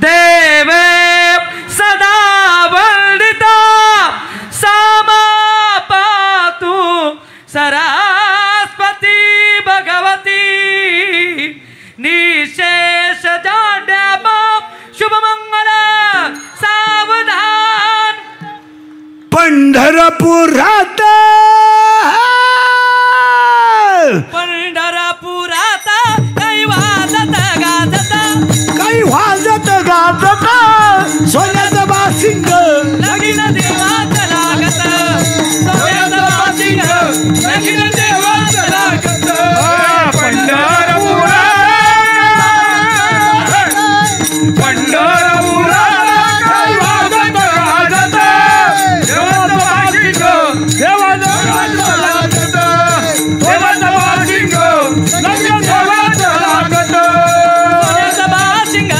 देवे सदा वंदिता, सामा पातु सरस्वती भगवती, निशेष जाड्यामा शुभमंगल सावधान. पंढरपुरात काही वाजत गाजत, काही वाजत गाजत, सोन्याचं बासिंग लगीन देवाचं लागत, सोन्याचं बासिंग लगीन देवाचं लागत. पंढरपुरात काही वाजत गाजत, देवाचं बासिंग देवाचं लागत, देवाचं बासिंग लगीन देवाचं लागत, सोन्याचं बासिंग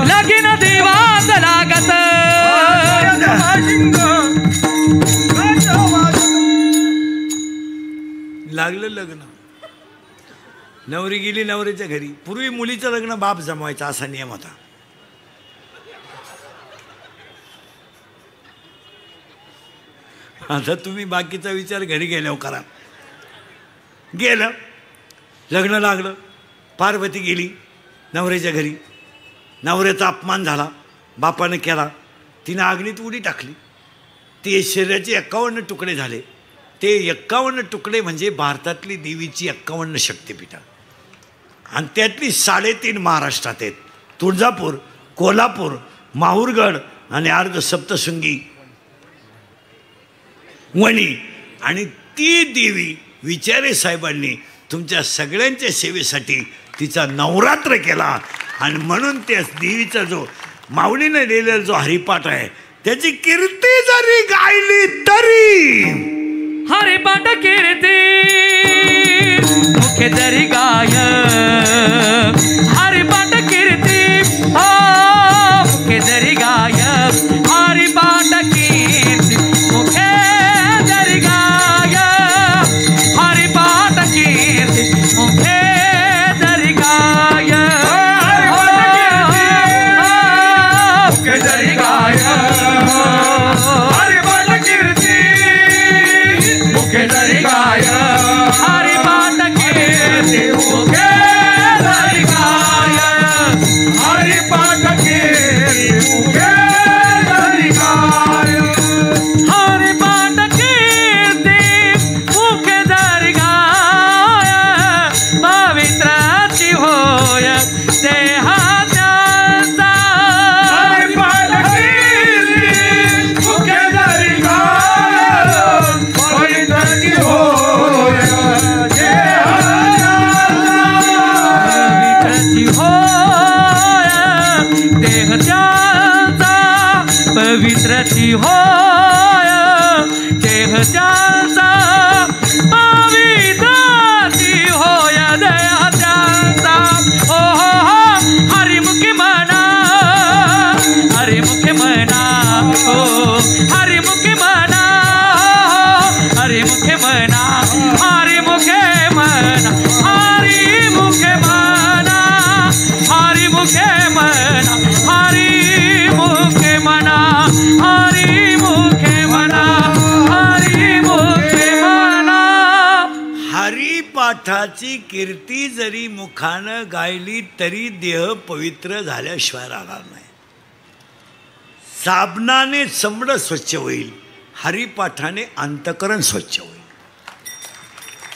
लगीन देवाचं लागत. लागलं लग्न. नवरी गेली नवरीच्या घरी. पूर्वी मुलीचं लग्न बाप जमवायचा असा नियम होता. आता तुम्ही बाकीचा विचार घरी गेल्यावर करा. गेलं लग्न लागलं, पार्वती गेली नवऱ्याच्या घरी. नवऱ्याचा अपमान झाला, बापानं केला. तिनं अग्नीत उडी टाकली. ते शरीराचे 51 तुकडे झाले. ते 51 तुकडे म्हणजे भारतातली देवीची 51 शक्तिपीठं. आणि त्यातली 3.5 महाराष्ट्रात आहेत. तुळजापूर, कोल्हापूर, माहूरगड आणि अर्ध सप्तशृंगी वणी. आणि ती देवी विचारे साहेबांनी तुमच्या सगळ्यांच्या सेवेसाठी तिचा नवरात्र केला. आणि म्हणून त्या देवीचा जो माऊलीने लिहिलेला जो हरिपाठ आहे त्याची कीर्ती जरी गायली तरी, हरिपाठ कीर्ती मुखे जरी गाय, हरिपाठ कीर्ती मुखे जरी गाय, हरिपाठ कीर्ती मुखे जरी गाय, हरिपाठ कीर्ती मुखे जरी गाय. हरिपाठाची कीर्ती जरी मुखानं गायली तरी देह पवित्र झाल्याशिवाय राहणार नाही. साबणाने चमडं स्वच्छ होईल, हरिपाठाने अंतकरण स्वच्छ होईल.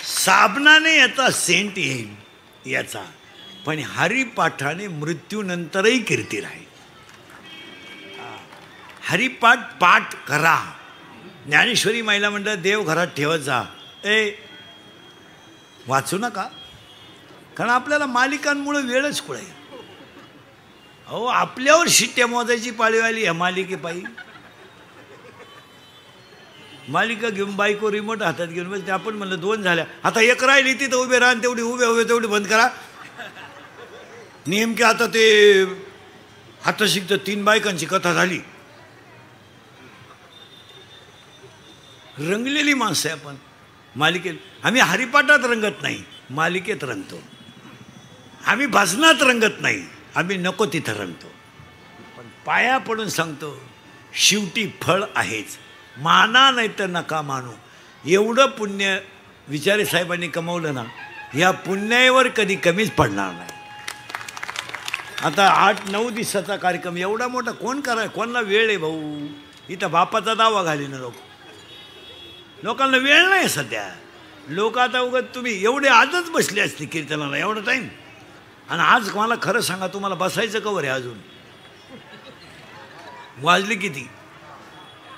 साबणाने याचा सेंट येईल याचा, पण हरिपाठाने मृत्यूनंतरही कीर्ती राहील. हरिपाठ पाठ करा. ज्ञानेश्वरी महिला मंडळ देव घरात ठेवत जा. वाचू नका, कारण आपल्याला मालिकांमुळे वेळच कुठे. अहो आपल्यावर शिट्ट्या मोजायची पाळी आली या मालिकेपायी. मालिका घेऊन बायको रिमोट हातात घेऊन बस. आपण म्हणलं 2 झाल्या, आता 1 राहिली तिथं उभे राहा, तेवढी उभे तेवढी बंद करा. नेमके आता ते हात शिकतं 3 बायकांची कथा झाली. रंगलेली माणसं आहे आपण मालिकेत. आम्ही हरिपाठात रंगत नाही, मालिकेत रंगतो. आम्ही भजनात रंगत नाही, आम्ही नको तिथं रंगतो. पण पाया पडून सांगतो, शेवटी फळ आहेच. माना नाही तर नका मानू. एवढं पुण्य विचारे साहेबांनी कमवलं ना, या पुण्यावर कधी कमीच पडणार नाही. आता 8-9 दिवसाचा कार्यक्रम एवढा मोठा कोण कराय, कोणाला वेळ आहे भाऊ. इथं बापाचा दावा घाली ना लोकांना वेळ नाही सध्या. लोक आता उगाच तुम्ही एवढे आजच बसले असते कीर्तनाला एवढा टाईम. आणि आज मला खरं सांगा, तुम्हाला बसायचं कवर आहे. अजून वाजले किती?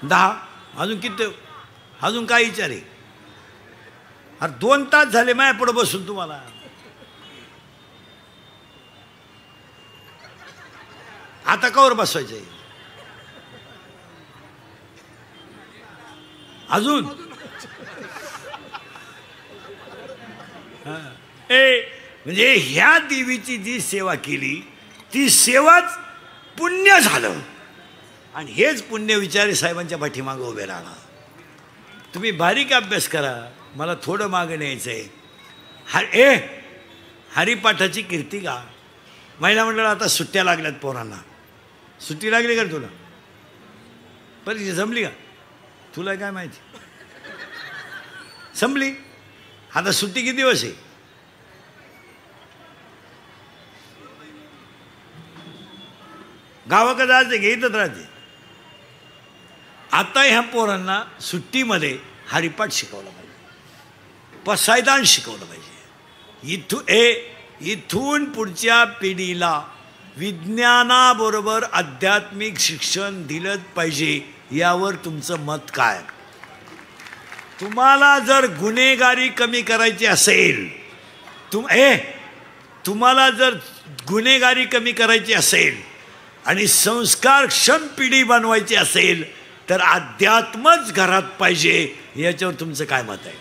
10. अजून किती? अजून काय विचार आहे? अरे 2 तास झाले माया पुढं बसून तुम्हाला. आता कवर बसवायचं आहे अजून? म्हणजे ह्या देवीची जी सेवा केली ती सेवाच पुण्य झालं. आणि हेच पुण्य विचारे साहेबांच्या पाठीमागं उभे राहणार. तुम्ही बारीक अभ्यास करा. मला थोडं मागं न्यायचं आहे. हरिपाठाची कीर्ती का. महिला मंडळ आता सुट्ट्या लागल्यात पोरांना. सुट्टी लागली का तुला? परीक्षा जमली का? तुला काय माहिती. संपली. आता सुट्टी किती दिवस आहे? गावाकडे जायचं घे, इथंच राहते. आता ह्या पोरांना सुट्टीमध्ये हरिपाठ शिकवलं पाहिजे, पसायदान शिकवलं पाहिजे. इथून पुढच्या पिढीला विज्ञानाबरोबर आध्यात्मिक शिक्षण दिलंच पाहिजे. यावर तुमचं मत काय? तुम्हाला जर गुन्हेगारी कमी करायची असेल, तुम्हाला जर गुन्हेगारी कमी करायची असेल आणि संस्कारक्षम पिढी बनवायची असेल तर अध्यात्मच घरात पाहिजे. याच्यावर तुमचं काय मत आहे?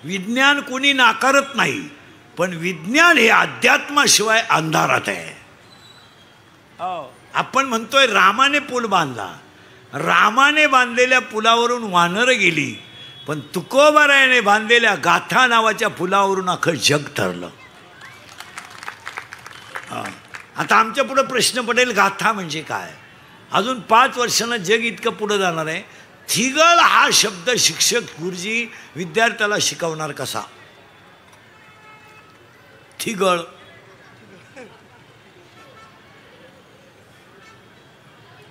विज्ञान कोणी नाकारत नाही, पण विज्ञान हे अध्यात्माशिवाय अंधारात आहे. आपण म्हणतोय रामाने पूल बांधला. रामाने बांधलेल्या पुलावरून वानरं गेली, पण तुकोबारायाने बांधलेल्या गाथा नावाच्या पुलावरून अख्खं जग ठरलं. आता आमच्या पुढं प्रश्न पडेल, गाथा म्हणजे काय? अजून 5 वर्षांना जग इतकं पुढं जाणार आहे. थिगळ हा शब्द शिक्षक गुरुजी विद्यार्थ्याला शिकवणार कसा? थिगळ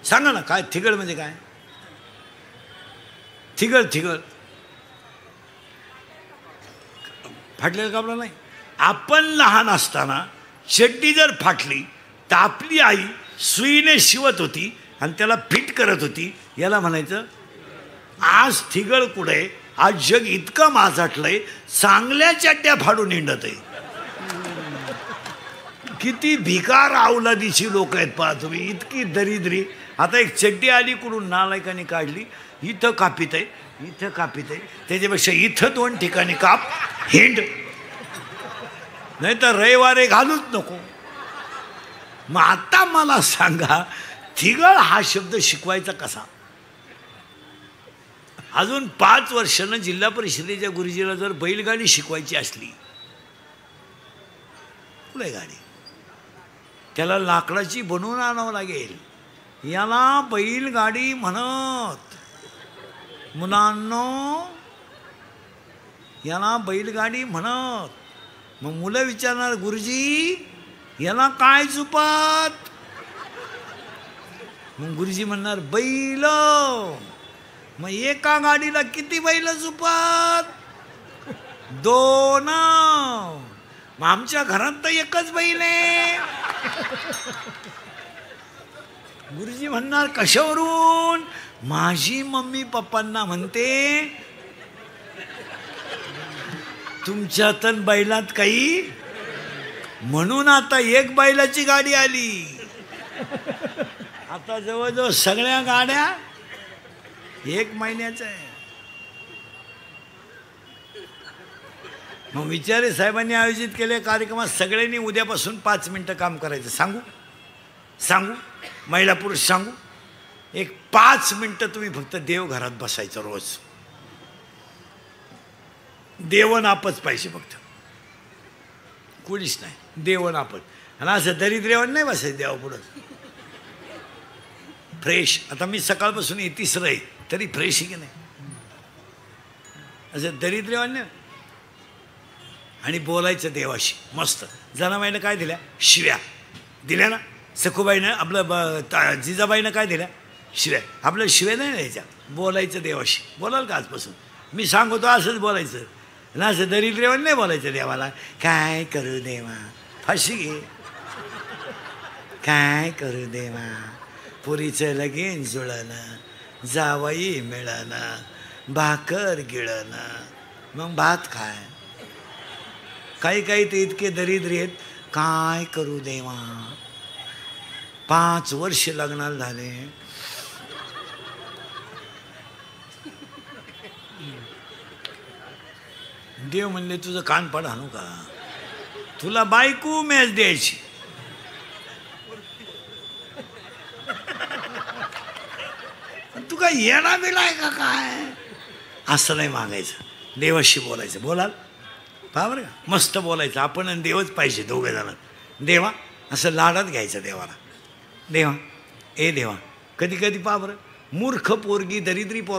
सांगा ना, काय थिगळ म्हणजे काय? थिगळ फाटलेलं कपडा नाही. आपण लहान असताना चड्डी जर फाटली तर आपली आई सुईने शिवत होती आणि त्याला फिट करत होती. याला म्हणायचं. आज थिगळ कुठे? आज जग इतकं माजाटलंय, चांगल्या चड्ड्या फाडून हिंडत आहे. किती भिकार अवलादीची लोक आहेत पहा तुम्ही, इतकी दरिद्री. आता एक चड्डी आली कुठून नालायकाने काढली, इथं कापित आहे, इथं कापित आहे. त्याच्यापेक्षा इथं 2 ठिकाणी काप, हिंड. नाही तर रविवारे घालूच नको. मग आता मला सांगा, थिगळ हा शब्द शिकवायचा कसा? अजून 5 वर्षानं जिल्हा परिषदेच्या गुरुजीला जर बैलगाडी शिकवायची असली, बैलगाडी त्याला लाकडाची बनवून आणावं लागेल. याला बैलगाडी म्हणत. मुलांनो, याला बैलगाडी म्हणत. मग मुलं विचारणार, गुरुजी याला काय चुपात? मग गुरुजी म्हणणार, बैल. मग एका गाडीला किती बैल चुपात? 2. मग आमच्या घरात तर एकच बैल आहे. गुरुजी म्हणणार, कशावरून? माझी मम्मी पप्पांना म्हणते तुमच्यात बैलात काही, म्हणून आता एक बैलाची गाडी आली. आता जवळजवळ सगळ्या गाड्या 1 महिन्याच्या आहे. मग विचारे साहेबांनी आयोजित केले कार्यक्रमात सगळ्यांनी उद्यापासून 5 मिनिटं काम करायचं. सांगू महिला पुरुष सांगू, एक 5 मिनिटं तुम्ही फक्त देवघरात बसायचं रोज. देवण आपच पाहिजे फक्त, कुणीच नाही. देवण आपच. आणि असं दरिद्रेवण नाही बसायचं देवा पुढं. फ्रेश. आता मी सकाळपासून 30 आहे तरी फ्रेश आहे की नाही? असं दरिद्रेवण नाही. आणि बोलायचं देवाशी मस्त. जनाबाईनं काय दिल्या? शिव्या दिल्या ना. सखूबाईनं आपलं जिजाबाईनं काय दिल्या? शिव्या. आपल्याला शिव्या नाही द्यायच्या. बोलायचं देवाशी. बोलाल का आजपासून? मी सांगतो असंच बोलायचं ना. असं दरिद्रेवण नाही बोलायचं देवाला. काय करू देवा, फाशी घे. काय करू देवा, पुरीचं लगीन जुळणं, जावई मिळणं, भाकर गिळणं, मग भात खाय. काही ते इतके दरिद्री आहेत. काय करू देवा, 5 वर्ष लग्नाला झाले. देव म्हणले तुझं कान पाड आणू का? तुला बायको मॅच द्यायची. तू काय येणा बिलाय का काय? असं नाही मागायचं. देवाशी बोलायचं. बोलाल पहा बरं का, मस्त बोलायचं. आपण आणि देवच पाहिजे दोघे जण. देवा असं लाडात घ्यायचं देवाला. देवा, ए देवा. कधी कधी पहा बरं, मूर्ख पोरगी दरिद्री पोर